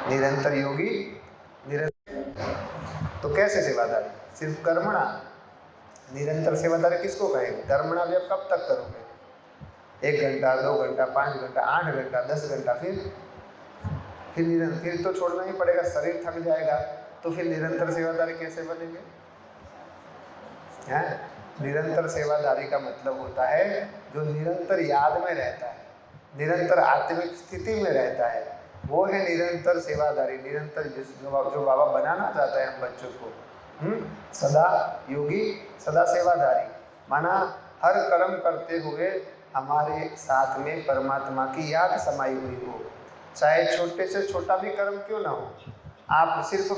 निरंतर योगी निरंतर। तो कैसे सेवादारी? सिर्फ कर्मणा। निरंतर सेवादारी किसको कहेंगे? कर्मणा भी आप कब तक करोगे? 1 घंटा, 2 घंटा, 5 घंटा, 8 घंटा, 10 घंटा, फिर तो छोड़ना ही पड़ेगा, शरीर थक जाएगा। तो फिर निरंतर सेवादारी कैसे बनेंगे? हैं? निरंतर सेवादारी का मतलब होता है जो निरंतर याद में रहता है, निरंतर आत्मिक स्थिति में रहता है, वो है निरंतर सेवादारी। निरंतर जो बाबा बनाना चाहता है हम बच्चों को, सदा योगी सदा सेवादारी, माना हर कर्म करते हुए हमारे साथ में परमात्मा की याद समाई हुई हो। चाहे छोटे से छोटा भी कर्म क्यों ना हो, आप सिर्फ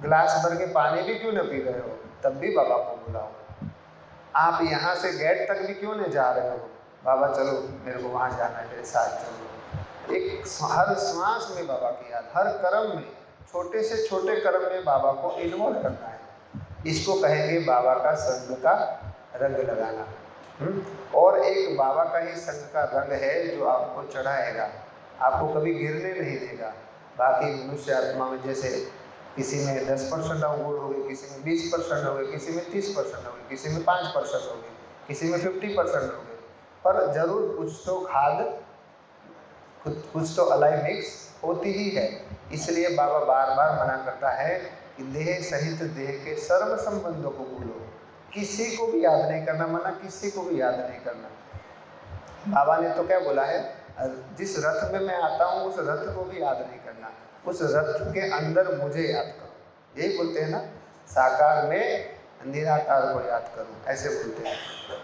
गिलास भर के पानी भी क्यों न पी रहे हो, तब भी बाबा को बुलाओ। आप यहाँ से गेट तक भी क्यों नहीं जा रहे हो, बाबा चलो मेरे को वहाँ जाना है, मेरे साथ चलो। एक हर श्वास में बाबा की याद, हर कर्म में, छोटे से छोटे कर्म में बाबा को इन्वॉल्व करना है। इसको कहेंगे बाबा का संग का रंग लगाना। और एक बाबा का ही संग का रंग है जो आपको चढ़ाएगा, आपको कभी गिरने नहीं देगा। बाकी मनुष्य आत्मा में जैसे किसी में 10% अवगुण हो गए, किसी में 20% हो गए, किसी में 30% हो गए, किसी में 5% हो गए, किसी में 50% हो गए, पर जरूर कुछ तो खाद, कुछ तो अलाई मिक्स होती ही है। इसलिए बाबा बार बार मना करता है कि देह सहित देह के सर्व संबंधों को भूलो, किसी को भी याद नहीं करना, मना किसी को भी याद नहीं करना। बाबा ने तो क्या बोला है, जिस रथ में मैं आता हूँ उस रथ को भी याद नहीं करना, उस रथ के अंदर मुझे याद करो। यही बोलते हैं ना, साकार में निराकार को याद करो, ऐसे बोलते हैं।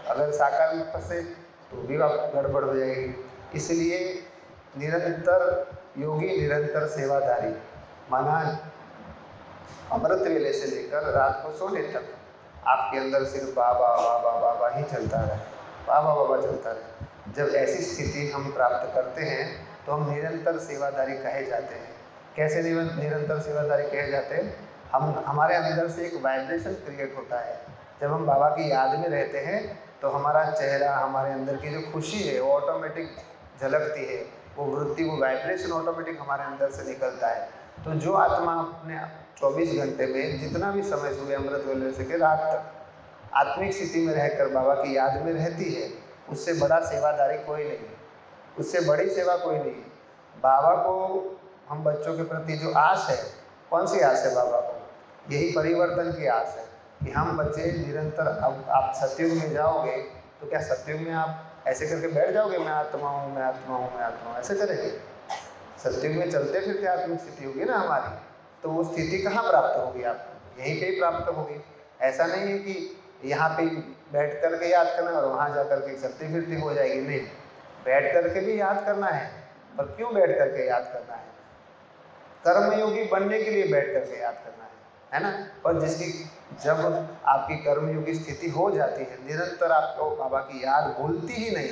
अगर साकार में फंसे तो भी गड़बड़ हो जाएगी। इसलिए निरंतर योगी निरंतर सेवादारी, माना अमृत वेले से लेकर रात को सोने तक आपके अंदर सिर्फ बाबा बाबा बाबा ही चलता रहे, बाबा बाबा चलता रहे। जब ऐसी स्थिति हम प्राप्त करते हैं तो हम निरंतर सेवादारी कहे जाते हैं। कैसे निरंतर सेवादारी कहे जाते हैं? हमारे अंदर से एक वाइब्रेशन क्रिएट होता है। जब हम बाबा की याद में रहते हैं तो हमारा चेहरा, हमारे अंदर की जो खुशी है वो ऑटोमेटिक झलकती है, वो वृत्ति, वो वाइब्रेशन ऑटोमेटिक हमारे अंदर से निकलता है। तो जो आत्मा अपने 24 घंटे में जितना भी समय सुबह अमृत वेले से के रात तक आत्मिक स्थिति में रहकर बाबा की याद में रहती है, उससे बड़ा सेवादारी कोई नहीं है, उससे बड़ी सेवा कोई नहीं है। बाबा को हम बच्चों के प्रति जो आस है, कौन सी आस है बाबा को? यही परिवर्तन की आस है कि हम बच्चे निरंतर, अब आप सतयुग में जाओगे तो क्या सतयुग में आप ऐसे करके बैठ जाओगे, मैं आत्मा हूँ, मैं आत्मा हूँ, मैं आत्मा हूँ, ऐसे करेंगे? सतयुग में चलते फिरते आत्मिक स्थिति होगी ना हमारी, तो वो स्थिति कहाँ प्राप्त होगी आपको? यहीं पे ही प्राप्त होगी। ऐसा नहीं है कि यहाँ पे बैठ कर के याद करना और वहाँ जा कर के चलती फिरती हो जाएगी, नहीं, बैठ कर के भी याद करना है। पर क्यों बैठ कर के याद करना है? कर्मयोगी बनने के लिए बैठ कर के याद करना है ना। पर जिसकी जब आपकी कर्मयोगी स्थिति हो जाती है, निरंतर आपको बाबा की याद भूलती ही नहीं,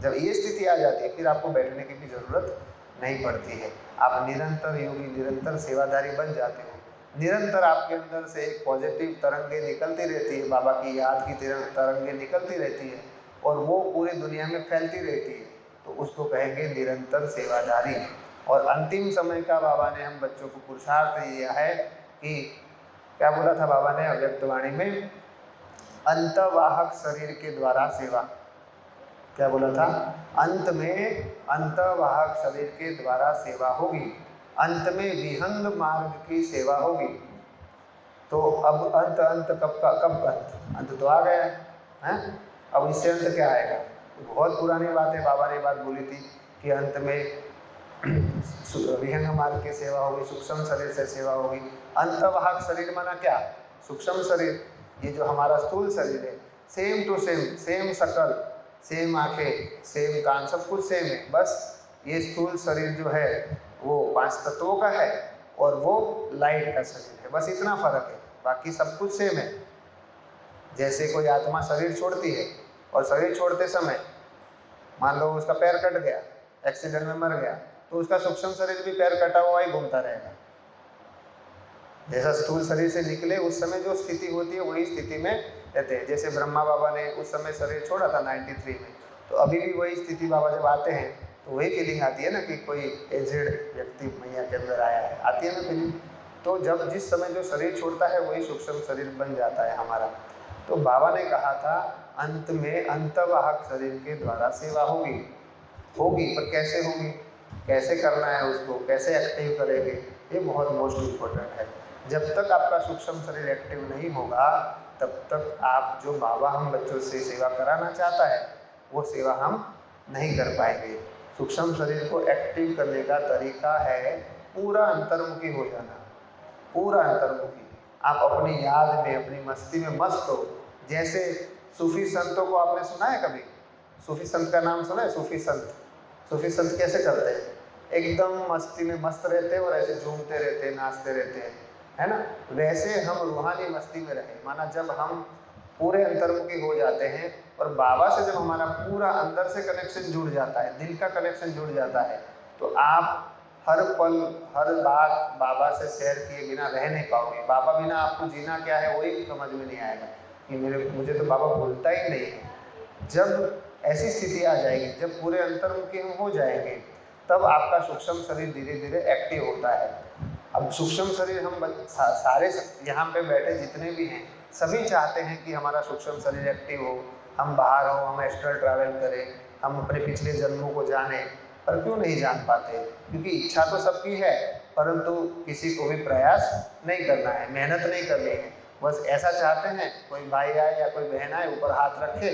जब ये स्थिति आ जाती है फिर आपको बैठने की भी ज़रूरत नहीं पड़ती है। आप निरंतर योगी निरंतर सेवादारी बन जाते हो। निरंतर आपके अंदर से एक पॉजिटिव तरंगे निकलती रहती है, बाबा की याद की तरंगे निकलती रहती है और वो पूरी दुनिया में फैलती रहती है, तो उसको कहेंगे निरंतर सेवादारी। और अंतिम समय का बाबा ने हम बच्चों को पुरुषार्थ दिया है कि क्या बोला था बाबा ने अव्यक्तवाणी में? अंतवाहक शरीर के द्वारा सेवा। क्या बोला था? अंत में अंतवाहक शरीर के द्वारा सेवा होगी, अंत में विहंग मार्ग की सेवा होगी। तो अब अंत कब अंत तो आ गया है, अब इससे अंत क्या आएगा? तो बहुत पुरानी बात है, बाबा ने बात बोली थी कि अंत में विहंग मार्ग की सेवा होगी, सूक्ष्म शरीर से सेवा होगी। अंतवाहक शरीर माना क्या? सूक्ष्म शरीर, ये जो हमारा स्थूल शरीर है, सेम टू सेम शकल, सेम आंखें, सेम कान, सब कुछ सेम है। बस ये स्थूल शरीर जो है वो 5 तत्वों का है और वो लाइट का शरीर है, बस इतना फर्क है, बाकी सब कुछ सेम है। जैसे कोई आत्मा शरीर छोड़ती है और शरीर छोड़ते समय मान लो उसका पैर कट गया, एक्सीडेंट में मर गया, तो उसका सूक्ष्म शरीर भी पैर कटा हुआ ही घूमता रहेगा। जैसा स्थूल शरीर से निकले उस समय जो स्थिति होती है वही स्थिति में रहते हैं। जैसे ब्रह्मा बाबा ने उस समय शरीर छोड़ा था 93 में, तो अभी भी वही स्थिति बाबा जब आते हैं तो वही फीलिंग आती है ना कि कोई एजेड व्यक्ति मैया के अंदर आया है, आती है ना फीलिंग। तो जब जिस समय जो शरीर छोड़ता है वही सूक्ष्म शरीर बन जाता है हमारा। तो बाबा ने कहा था अंत में अंतवाहक शरीर के द्वारा सेवा होगी, पर कैसे होगी, कैसे करना है उसको, कैसे एक्टिव करेंगे, ये बहुत मोस्ट इम्पोर्टेंट है। जब तक आपका सूक्ष्म शरीर एक्टिव नहीं होगा तब तक आप जो बाबा हम बच्चों से सेवा कराना चाहता है वो सेवा हम नहीं कर पाएंगे। सूक्ष्म शरीर को एक्टिव करने का तरीका है पूरा अंतर्मुखी हो जाना, पूरा अंतर्मुखी। आप अपनी याद में, अपनी मस्ती में मस्त हो। जैसे सूफी संतों को आपने सुना है कभी? सूफी संत का नाम सुना है? सूफी संत, सूफी संत कैसे करते हैं? एकदम मस्ती में मस्त रहते हैं और ऐसे झूमते रहते हैं, नाचते रहते हैं, है ना? वैसे हम रूहानी मस्ती में रहें। माना जब हम पूरे अंतर्मुखी हो जाते हैं और बाबा से जब हमारा पूरा अंदर से कनेक्शन जुड़ जाता है, दिल का कनेक्शन जुड़ जाता है, तो आप हर पल हर बात बाबा से शेयर किए बिना रह नहीं पाओगे। बाबा बिना आपको जीना क्या है वही समझ में नहीं आएगा कि मुझे तो बाबा भूलता ही नहीं है। जब ऐसी स्थिति आ जाएगी, जब पूरे अंतर्मुखी हम हो जाएंगे, तब आपका सूक्ष्म शरीर धीरे धीरे एक्टिव होता है। अब सूक्ष्म शरीर हम सारे यहाँ पे बैठे जितने भी हैं सभी चाहते हैं कि हमारा सूक्ष्म शरीर एक्टिव हो, हम बाहर हो, हम एस्ट्रल ट्रैवल करें, हम अपने पिछले जन्मों को जानें, पर क्यों नहीं जान पाते? क्योंकि इच्छा तो सबकी है, परंतु किसी को भी प्रयास नहीं करना है, मेहनत नहीं करनी है। बस ऐसा चाहते हैं कोई भाई आए या कोई बहन आए, ऊपर हाथ रखे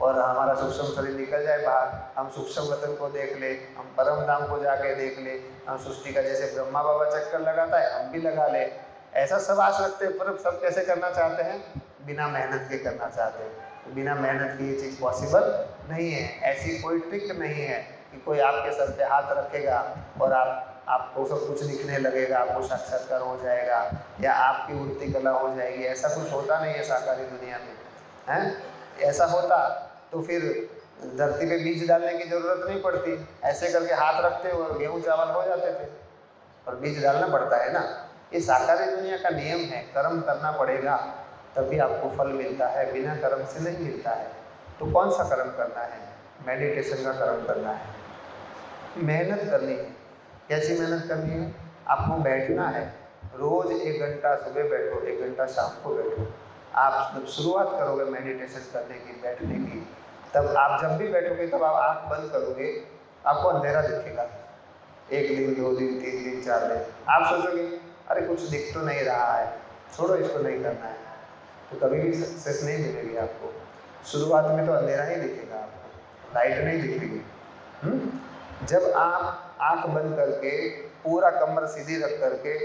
और हमारा सूक्ष्म शरीर निकल जाए बाहर, हम सूक्ष्म वतन को देख ले, हम परम धाम को जाके देख ले, हम सृष्टि का जैसे ब्रह्मा बाबा चक्कर लगाता है हम भी लगा ले। ऐसा सब आस रखते हैं, पर सब कैसे करना चाहते हैं? बिना मेहनत के करना चाहते हैं। बिना मेहनत की ये चीज़ पॉसिबल नहीं है। ऐसी कोई ट्रिक नहीं है कि कोई आपके सर पे हाथ रखेगा और आपको सब कुछ दिखने लगेगा, आपको साक्षात्कार हो जाएगा या आपकी उड़ती कला हो जाएगी। ऐसा कुछ होता नहीं है साकारी दुनिया में, हैं? ऐसा होता तो फिर धरती पे बीज डालने की ज़रूरत नहीं पड़ती। ऐसे करके हाथ रखते और गेहूँ चावल हो जाते थे, और बीज डालना पड़ता है ना। ये साकारी दुनिया का नियम है, कर्म करना पड़ेगा तभी आपको फल मिलता है, बिना कर्म से नहीं मिलता है। तो कौन सा कर्म करना है? मेडिटेशन का कर्म करना है, मेहनत करनी है। कैसी मेहनत करनी है? आपको बैठना है, रोज़ 1 घंटा सुबह बैठो, 1 घंटा शाम को बैठो। आप जब शुरुआत करोगे मेडिटेशन करने की, बैठने की, तब आप जब भी बैठोगे तब आप आँख बंद करोगे, आपको अंधेरा दिखेगा। 1 दिन, 2 दिन, 3 दिन, 4 दिन, आप सोचोगे अरे कुछ दिख तो नहीं रहा है, छोड़ो इसको नहीं करना है, तो कभी भी सक्सेस नहीं मिलेगी आपको। शुरुआत में तो अंधेरा ही दिखेगा आपको, लाइट नहीं दिखेगी। जब आप आंख बंद करके पूरा कमर सीधी रख करके,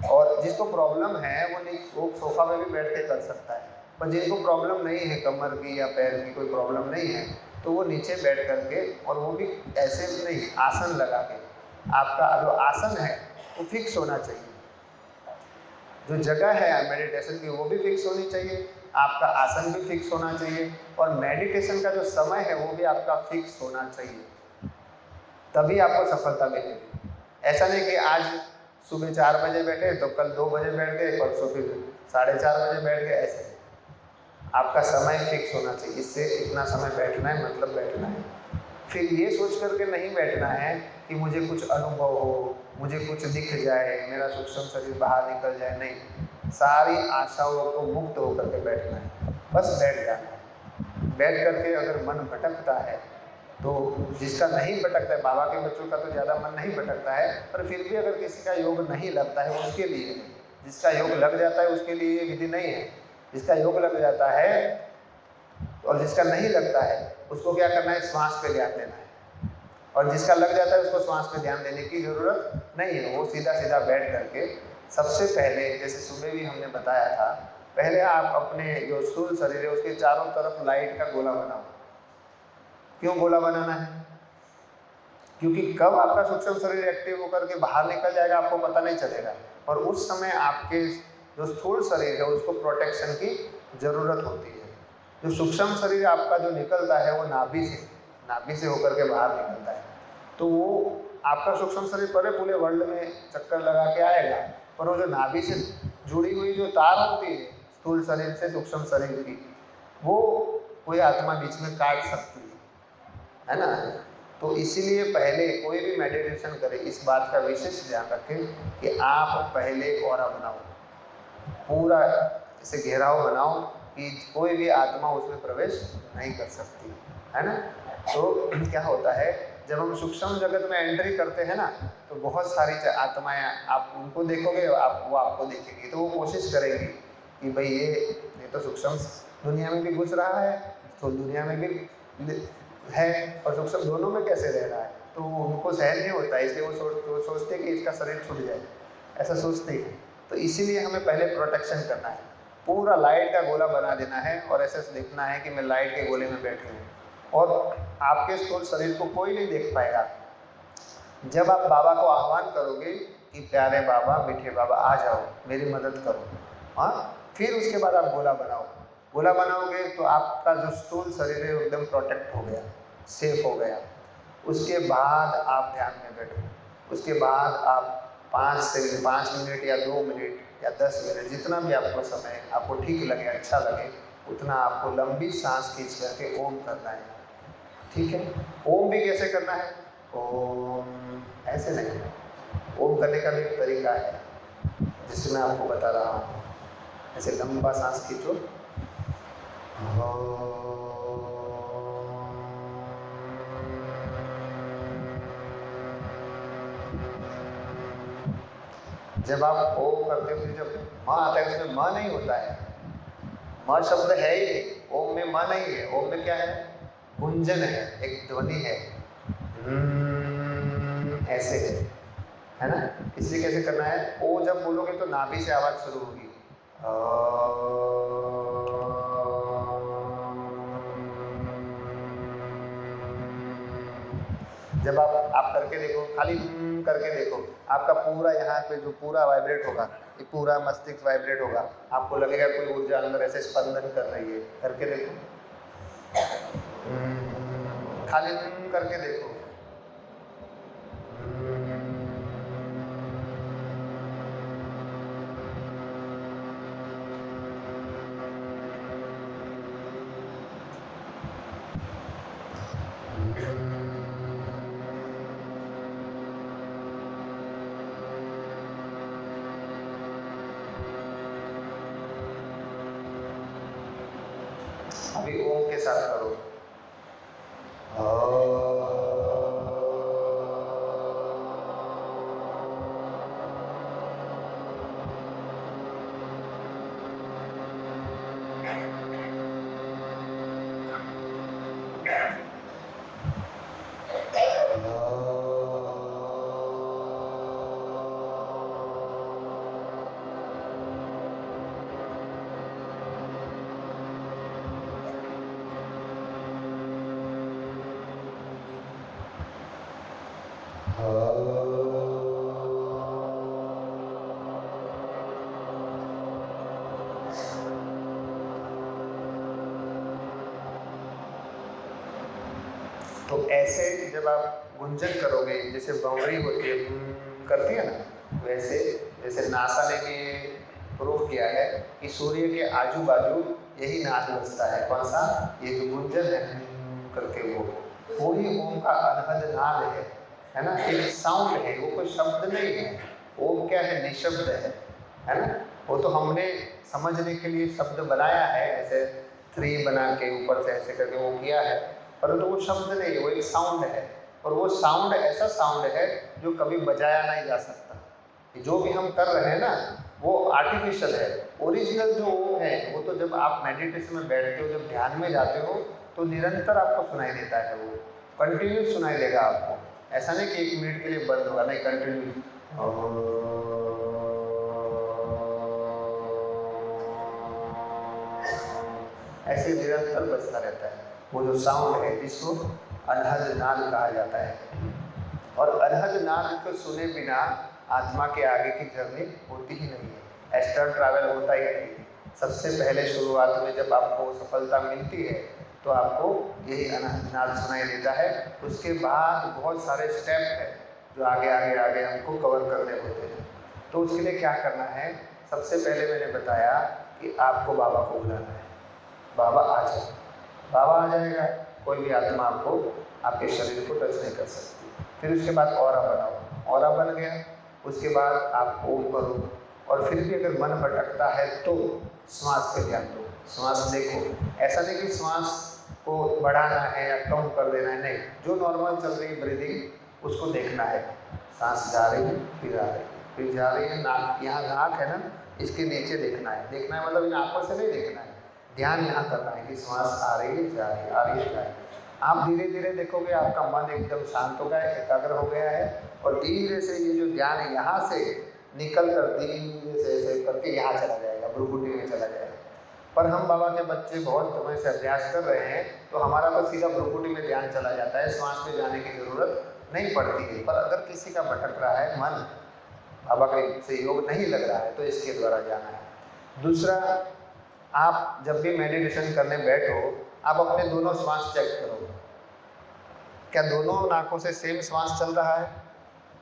और जिसको प्रॉब्लम है वो सोफा में भी बैठ के कर सकता है, पर जिनको प्रॉब्लम नहीं है, कमर की या पैर की कोई प्रॉब्लम नहीं है, तो वो नीचे बैठ करके, और वो भी ऐसे नहीं, आसन लगा के। आपका जो आसन है वो फिक्स होना चाहिए, जो जगह है मेडिटेशन की वो भी फिक्स होनी चाहिए, आपका आसन भी फिक्स होना चाहिए, और मेडिटेशन का जो समय है वो भी आपका फिक्स होना चाहिए, तभी आपको सफलता मिलेगी। ऐसा नहीं कि आज सुबह 4 बजे बैठे तो कल 2 बजे बैठ गए, परसों फिर 4:30 बजे बैठ गए, ऐसे। आपका समय फिक्स होना चाहिए, इससे इतना समय बैठना है, मतलब बैठना है। फिर ये सोच करके नहीं बैठना है कि मुझे कुछ अनुभव हो, मुझे कुछ दिख जाए, मेरा सूक्ष्म शरीर बाहर निकल जाए, नहीं। सारी आशाओं को मुक्त होकर के बैठना है, बस बैठ जाना है। बैठ करके अगर मन भटकता है, तो जिसका नहीं भटकता है, बाबा के बच्चों का तो ज़्यादा मन नहीं भटकता है, पर फिर भी अगर किसी का योग नहीं लगता है उसके लिए, जिसका योग लग जाता है उसके लिए ये विधि नहीं है। जिसका योग लग जाता है और जिसका नहीं लगता है उसको क्या करना है? श्वास पे ध्यान देना है। और जिसका लग जाता है उसको श्वास पे ध्यान देने की ज़रूरत नहीं है। वो सीधा सीधा बैठ करके, सबसे पहले जैसे सुबह भी हमने बताया था, पहले आप अपने जो स्थूल शरीर है उसके चारों तरफ लाइट का गोला बनाओ। क्यों गोला बनाना है? क्योंकि कब आपका सूक्ष्म शरीर एक्टिव होकर के बाहर निकल जाएगा आपको पता नहीं चलेगा, और उस समय आपके जो स्थूल शरीर है उसको प्रोटेक्शन की ज़रूरत होती है। जो सूक्ष्म शरीर आपका जो निकलता है वो नाभि से होकर के बाहर निकलता है, तो वो आपका सूक्ष्म शरीर पूरे वर्ल्ड में चक्कर लगा के आएगा, पर वो जो नाभि से जुड़ी हुई जो तार होती है स्थूल शरीर से सूक्ष्म शरीर की, वो कोई आत्मा बीच में काट सकती है ना। तो इसीलिए पहले कोई भी मेडिटेशन करे इस बात का विशेष ध्यान रखें कि आप पहले ऑरा बनाओ, पूरा इसे घेराव बनाओ कि कोई भी आत्मा उसमें प्रवेश नहीं कर सकती, है ना। तो क्या होता है, जब हम सूक्ष्म जगत में एंट्री करते हैं ना, तो बहुत सारी आत्माएं आप उनको देखोगे, वो आपको देखेंगी, तो वो कोशिश करेंगी कि भाई ये तो सूक्ष्म दुनिया में भी घुस रहा है, तो दुनिया में भी है, और सूक्ष्म दोनों में कैसे रह रहा है। तो उनको सहन नहीं होता है, इसलिए वो सोचते हैं कि इसका शरीर छूट जाए, ऐसा सोचते हैं। तो इसीलिए हमें पहले प्रोटेक्शन करना है, पूरा लाइट का गोला बना देना है और ऐसे देखना है कि मैं लाइट के गोले में बैठी हूँ, और आपके स्थूल शरीर को कोई नहीं देख पाएगा। जब आप बाबा को आह्वान करोगे कि प्यारे बाबा, मीठे बाबा, आ जाओ, मेरी मदद करो, हाँ, फिर उसके बाद आप गोला बनाओ। गोला बनाओगे तो आपका जो स्थूल शरीर है एकदम प्रोटेक्ट हो गया, सेफ हो गया। उसके बाद आप ध्यान में बैठो, उसके बाद आप 5 मिनट या 2 मिनट या 10 मिनट, जितना भी आपको समय आपको ठीक लगे, अच्छा लगे, उतना आपको लंबी सांस खींच करके ओम करना है, ठीक है। ओम भी कैसे करना है, ओम ऐसे नहीं, ओम करने का भी एक तरीका है जिसे मैं आपको बता रहा हूँ। ऐसे लंबा सांस खींचो, जब आप ओम करते हो, जब माँ आता है उसमें माँ नहीं होता है, माँ शब्द है ही नहीं, ओम में माँ नहीं है। ओम में क्या है, गुंजन है, एक ध्वनि है, ऐसे है ना। इसलिए कैसे करना है, ओ जब बोलोगे तो नाभि से आवाज शुरू होगी, जब आप करके देखो, खाली करके देखो, आपका पूरा यहाँ पे जो पूरा वाइब्रेट होगा, ये पूरा मस्तिष्क वाइब्रेट होगा, आपको लगेगा कोई ऊर्जा अंदर ऐसे स्पंदन कर रही है। करके देखो, खाली करके देखो, अभी ओम के साथ करो, तो ऐसे जब आप गुंजन करोगे, जैसे बाउंड्री होती है करती है ना, वैसे जैसे नासा ने भी प्रूव किया है कि सूर्य के आजू बाजू यही नाद बजता है। कौन सा, ये जो गुंजन है करके वो ही ओम का अनहद नाद है ना, एक साउंड है, वो कोई शब्द नहीं है। ओम क्या है, निशब्द है ना। वो तो हमने समझने के लिए शब्द बनाया है, ऐसे 3 बना के ऊपर से ऐसे करके वो किया है, परंतु वो शब्द नहीं है, वो एक साउंड है। और वो साउंड ऐसा साउंड है जो कभी बजाया नहीं जा सकता। जो भी हम कर रहे हैं ना, वो आर्टिफिशियल है। ओरिजिनल जो वो है, वो तो जब आप मेडिटेशन में बैठते हो, जब ध्यान में जाते हो, तो निरंतर आपको सुनाई देता है, वो कंटिन्यू सुनाई देगा आपको। ऐसा नहीं कि 1 मिनट के लिए बंद होगा, नहीं, कंटिन्यू ऐसे निरंतर बजता रहता है। वो जो साउंड है जिसको अनहद नाद कहा जाता है। और अनहद नाद को सुने बिना आत्मा के आगे की जर्नी होती ही नहीं है, एस्ट्रल ट्रैवल होता ही नहीं। सबसे पहले शुरुआत में जब आपको सफलता मिलती है तो आपको यही अनहद नाद सुनाई देता है। उसके बाद बहुत सारे स्टेप है जो आगे आगे आगे हमको कवर करने होते हैं। तो उसके लिए क्या करना है, सबसे पहले मैंने बताया कि आपको बाबा को बुलाना है। बाबा आ जाए, बाबा आ जाएगा, कोई भी आत्मा आपको आपके शरीर को टच नहीं कर सकती। फिर उसके बाद ऑरा बनाओ, ऑरा बन गया, उसके बाद आप ओम करो। और फिर भी अगर मन भटकता है तो श्वास पे ध्यान दो, श्वास देखो। ऐसा नहीं कि श्वास को बढ़ाना है या कम कर देना है, नहीं, जो नॉर्मल चल रही ब्रीदिंग उसको देखना है। सांस जा रही है, फिर आ रही है, फिर जा रही है। नाक, यहाँ नाक है ना, इसके नीचे देखना है। देखना है मतलब इन आंखों से नहीं देखना है, ध्यान यहाँ करना है कि श्वास आ रही है, जा रही है, आ रही है, जा रही है। आप धीरे धीरे देखोगे आपका मन एकदम शांत हो गया है, एकाग्र हो गया है। और धीरे से ये जो ध्यान है यहाँ से निकल कर धीरे से ऐसे करके यहाँ चला जाएगा, भ्रुकुटी में चला जाएगा। पर हम बाबा के बच्चे बहुत समय से अभ्यास कर रहे हैं, तो हमारा तो सीधा भ्रुकुटी में ध्यान चला जाता है, श्वास में जाने की जरूरत नहीं पड़ती है। पर अगर किसी का भटक रहा है मन, बाबा का सहयोग नहीं लग रहा है, तो इसके द्वारा जाना है। दूसरा, आप जब भी मेडिटेशन करने बैठो, आप अपने दोनों श्वास चेक करो, क्या दोनों नाकों से सेम श्वास चल रहा है?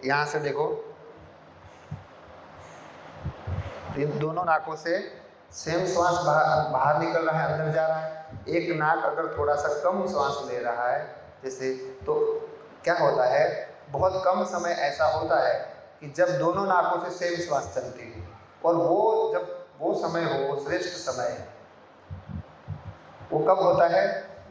यहाँ से देखो, इन दोनों नाकों से सेम श्वास बाहर निकल रहा है, अंदर जा रहा है। एक नाक अगर थोड़ा सा कम श्वास ले रहा है जैसे, तो क्या होता है, बहुत कम समय ऐसा होता है कि जब दोनों नाकों से सेम श्वास चलती है। और वो जब वो समय हो, श्रेष्ठ समय है, वो कब होता है?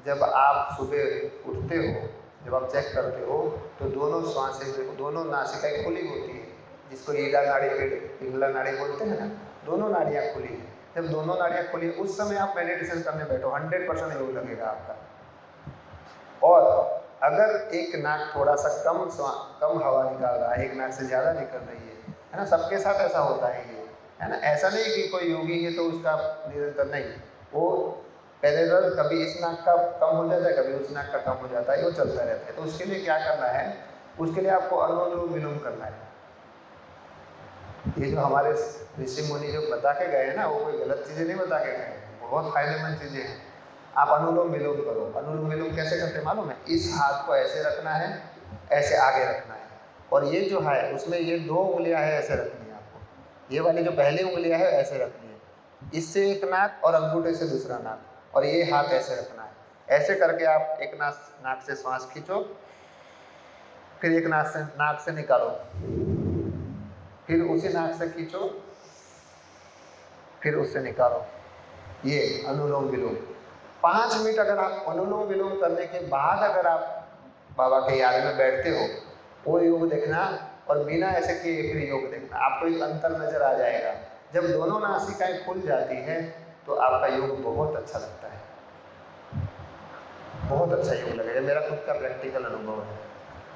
जब आप सुबह उठते हो, जब आप चेक करते हो, तो दोनों श्वास, दोनों नासिकाएं खुली होती है, जिसको ईला नाड़ी, पिंगला नाड़ी बोलते हैं ना, दोनों नाड़ियाँ खुली हैं। जब दोनों नाड़ियाँ खुली, उस समय आप मेडिटेशन करने बैठो, 100% योग लगेगा आपका। और अगर एक नाक थोड़ा सा कम हवा निकाल रहा है, एक नाक से ज़्यादा निकल रही है ना, सबके साथ ऐसा होता है ये, है ना। ऐसा नहीं कि कोई योगी है तो उसका निरंतर नहीं, वो पैरेलल, कभी इस नाक का कम हो जाता है, कभी उस नाक का कम हो जाता है, वो चलता रहता है। तो उसके लिए क्या करना है? उसके लिए आपको अनुलोम विलोम करना है। ये जो हमारे ऋषि मुनि जो बता के गए हैं ना, वो कोई गलत चीज़ें नहीं बता के गए, बहुत फायदेमंद चीज़ें हैं। आप अनुलोम विलोम करो। अनुलोम विलोम कैसे करते हैं मालूम है? इस हाथ को ऐसे रखना है, ऐसे आगे रखना है, और ये जो है उसमें ये 2 उंगलियां है, ऐसे रखनी है आपको। ये वाली जो पहली उंगलियां है ऐसे रखनी है, इससे एक नाक और अंगूठे से दूसरा नाक, और ये हाथ ऐसे रखना है। ऐसे करके आप एक नाक से श्वास खींचो, फिर एक नाक से निकालो, फिर उसी नाक से खींचो, फिर उससे निकालो। ये अनुलोम विलोम 5 मिनट अगर आप अनुलोम विलोम करने के बाद अगर आप बाबा के याद में बैठते हो, वो योग देखना, और बिना ऐसे किए फिर योग देखना, आपको एक अंतर नजर आ जाएगा। जब दोनों नासिकाएं खुल जाती हैं तो आपका योग बहुत अच्छा लगता है, बहुत अच्छा योग लगेगा। मेरा खुद का प्रैक्टिकल अनुभव है,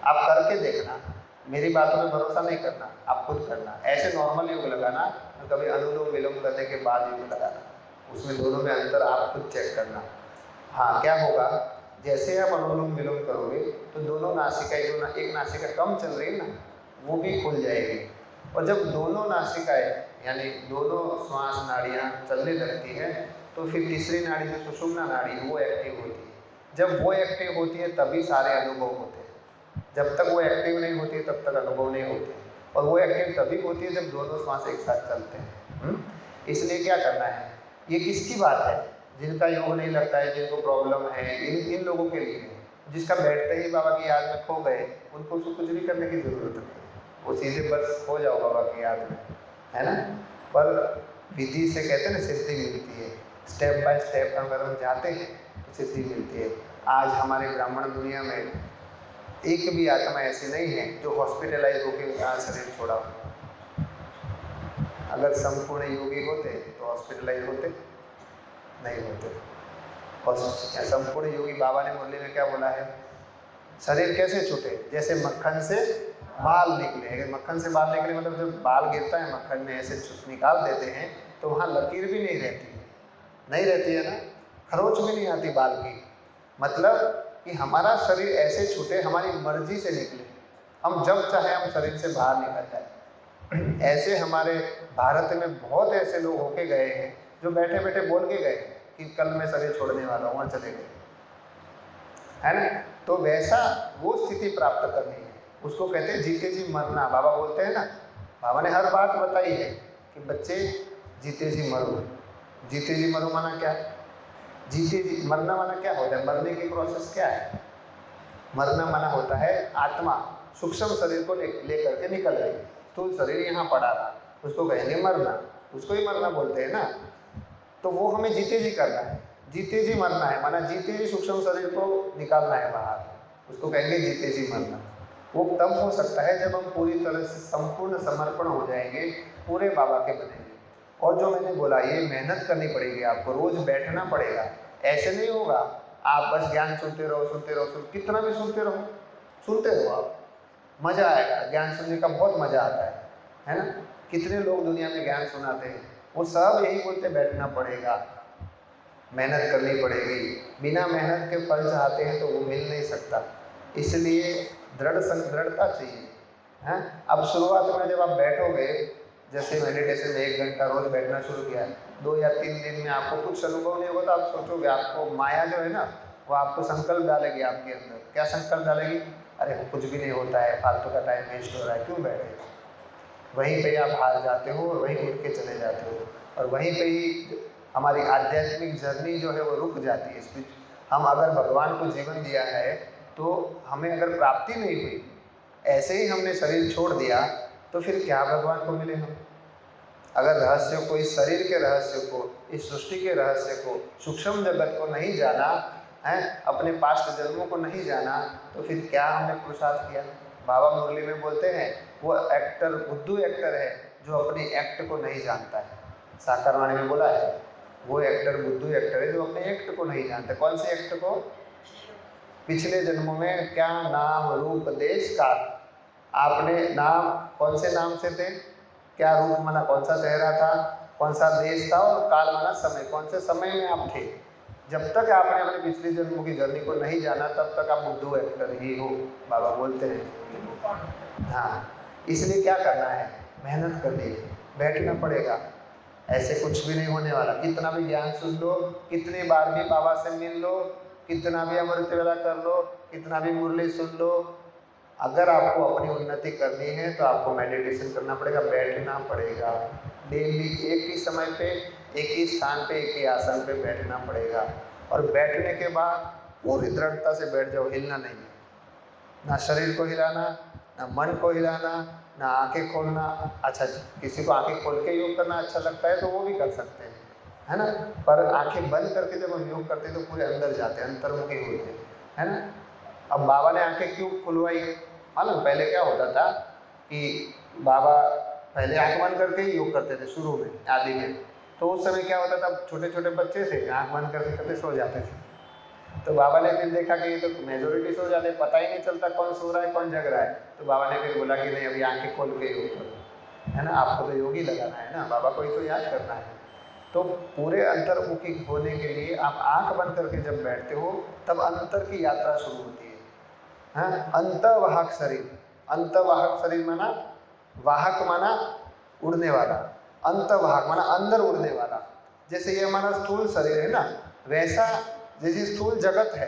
आप करके देखना, मेरी बातों में भरोसा नहीं करना, आप खुद करना। ऐसे नॉर्मल योग लगाना, कभी अनुलोम विलोम करने के बाद योग लगाना, उसमें दोनों में अंतर आप खुद चेक करना। हाँ, क्या होगा, जैसे आप अनुलोम विलोम करोगे तो दोनों नासिकाएं, जो एक नासिका कम चल रही है ना, वो भी खुल जाएगी। और जब दोनों नासिकाएं यानी दोनों श्वास नाड़ियाँ चलने लगती है, तो फिर तीसरी नाड़ी जो सुषुम्ना नाड़ी है वो एक्टिव होती है। जब वो एक्टिव होती है तभी सारे अनुभव होते हैं, जब तक वो एक्टिव नहीं होती तब तक अनुभव नहीं होते। और वो एक्टिव तभी होती है जब दोनों श्वास एक साथ चलते हैं। इसलिए क्या करना है, ये किसकी बात है? जिनका योग नहीं लगता है, जिनको प्रॉब्लम है, इन लोगों के लिए। जिसका बैठते ही बाबा की याद में खो गए, उनको कुछ भी करने की जरूरत नहीं, वो सीधे बस हो जाओ बाबा की याद में, है ना। पर विधि से कहते हैं ना, सिद्धि मिलती है। स्टेप बाय स्टेप अगर हम जाते हैं तो सिद्धि मिलती है। आज हमारे ब्राह्मण दुनिया में एक भी आत्मा ऐसी नहीं है जो हॉस्पिटलाइज होकर शरीर छोड़ा हो। अगर संपूर्ण योगी होते तो हॉस्पिटलाइज होते नहीं होते। और संपूर्ण योगी, बाबा ने मुरली में क्या बोला है, शरीर कैसे छूटे? जैसे मक्खन से बाल निकले। अगर मक्खन से बाल निकले मतलब जब बाल गिरता है मक्खन में ऐसे निकाल देते हैं तो वहाँ लकीर भी नहीं रहती है ना, खरोच भी नहीं आती बाल की। मतलब कि हमारा शरीर ऐसे छूटे, हमारी मर्जी से निकले, हम जब चाहे हम शरीर से बाहर निकल जाए। ऐसे हमारे भारत में बहुत ऐसे लोग होके गए हैं जो बैठे बैठे बोल के गए कि कल मैं शरीर छोड़ने वाला हूँ, वहाँ चले गए, है ना। तो वैसा वो स्थिति प्राप्त करनी है, उसको कहते हैं जीते जी मरना। बाबा बोलते हैं ना, बाबा ने हर बात बताई है कि बच्चे जीते जी मरो। जीते जी मरो माना क्या? जीते जी मरना माना क्या होता है? मरने की प्रोसेस क्या है? मरना माना होता है आत्मा सूक्ष्म शरीर को लेकर के निकल गई, स्थूल शरीर यहाँ पड़ा रहा, उसको कहेंगे मरना, उसको ही मरना बोलते हैं ना। तो वो हमें जीते जी करना है, जीते जी मरना है, माना जीते जी सूक्ष्म शरीर को निकालना है बाहर, उसको कहेंगे जीते जी मरना। वो तब हो सकता है जब हम पूरी तरह से संपूर्ण समर्पण हो जाएंगे, पूरे बाबा के बनेंगे। और जो मैंने बोला, ये मेहनत करनी पड़ेगी आपको, रोज बैठना पड़ेगा। ऐसे नहीं होगा आप बस ज्ञान सुनते रहो सुनते रहो, कितना भी सुनते रहो आप, मजा आएगा। ज्ञान सुनने का बहुत मजा आता है ना। कितने लोग दुनिया में ज्ञान सुनाते हैं, वो सब यही बोलते बैठना पड़ेगा, मेहनत करनी पड़ेगी। बिना मेहनत के फल चाहते हैं तो वो मिल नहीं सकता, इसलिए दृढ़ता चाहिए। हैं अब शुरुआत में जब आप बैठोगे, जैसे मेडिटेशन में 1 घंटा रोज बैठना शुरू किया, 2 या 3 दिन में आपको कुछ अनुभव नहीं होगा तो आप सोचोगे, आपको माया जो है ना, वो आपको संकल्प डालेगी आपके अंदर। क्या संकल्प डालेगी? अरे कुछ भी नहीं होता है, फालतू का टाइम वेस्ट हो रहा है, क्यों बैठे? वहीं पे आप हार जाते हो और वहीं उठ के चले जाते हो, और वहीं पे ही हमारी आध्यात्मिक जर्नी जो है वो रुक जाती है। इस बीच हम अगर भगवान को जीवन दिया है तो हमें अगर प्राप्ति नहीं हुई, ऐसे ही हमने शरीर छोड़ दिया, तो फिर क्या भगवान को मिले हम? अगर रहस्य को, इस शरीर के रहस्य को, इस सृष्टि के रहस्य को, सूक्ष्म जगत को नहीं जाना है, अपने पास्ट जन्मों को नहीं जाना, तो फिर क्या हमने पुरुषार्थ किया? बाबा मुरली में बोलते हैं, वो एक्टर बुद्धू एक्टर है जो अपने एक्ट को नहीं जानता है। साकार वाणी में बोला है, वो एक्टर बुद्धू एक्टर है जो अपने एक्ट को नहीं जानता। कौन से एक्ट को? पिछले जन्मों में क्या नाम रूप देश काल, आपने नाम कौन से नाम से थे, क्या रूप माना कौन सा चेहरा था, कौन सा देश था, और काल माना समय, कौन से समय में आप थे। जब तक आपने अपने पिछले जन्मों की जर्नी को नहीं जाना, तब तक आप बुद्धू एक्टर ही हो, बाबा बोलते हैं। हाँ, इसलिए क्या करना है? मेहनत करनी है, बैठना पड़ेगा। ऐसे कुछ भी नहीं होने वाला। कितना भी ज्ञान सुन लो, कितनी बार भी बाबा से मिल लो, कितना भी अमृत वेला कर लो, कितना भी मुरली सुन लो, अगर आपको अपनी उन्नति करनी है तो आपको मेडिटेशन करना पड़ेगा, बैठना पड़ेगा। डेली एक ही समय पे, एक ही स्थान पे, एक ही आसन पे बैठना पड़ेगा। और बैठने के बाद पूरी दृढ़ता से बैठ जाओ, हिलना नहीं है। ना शरीर को हिलाना, ना मन को हिलाना, ना आंखें खोलना। अच्छा, किसी को आंखें खोल के योग करना अच्छा लगता है तो वो भी कर सकते हैं, है ना। पर आंखें बंद करके जब हम योग करते हैं तो पूरे अंदर जाते हैं, अंतर्मुखी होते हैं, है ना। अब बाबा ने आंखें क्यों खुलवाई? मालूम पहले क्या होता था कि बाबा पहले आंख बंद करके ही योग करते थे शुरू में, आदि में। तो उस समय क्या होता था, छोटे छोटे बच्चे थे, आंख बंद करके करते सो जाते थे। तो बाबा ने फिर देखा कि ये तो मेजोरिटी सो जाते, पता ही नहीं चलता कौन सो रहा है कौन जग रहा है। तो बाबा ने फिर बोला कि नहीं, अभी आंखें खोल के योग करो, है ना। आपको तो योगी लगाना है ना, बाबा को ही तो याद करना है। तो पूरे अंतर्मुखी होने के लिए आप आंख बंद करके जब बैठते हो, तब अंतर की यात्रा शुरू होती है। हाँ, अंतवाहक शरीर। अंतवाहक शरीर माना, वाहक माना उड़ने वाला, अंतवाहक माना अंदर उड़ने वाला। जैसे ये हमारा स्थूल शरीर है ना, वैसा जैसे स्थूल जगत है,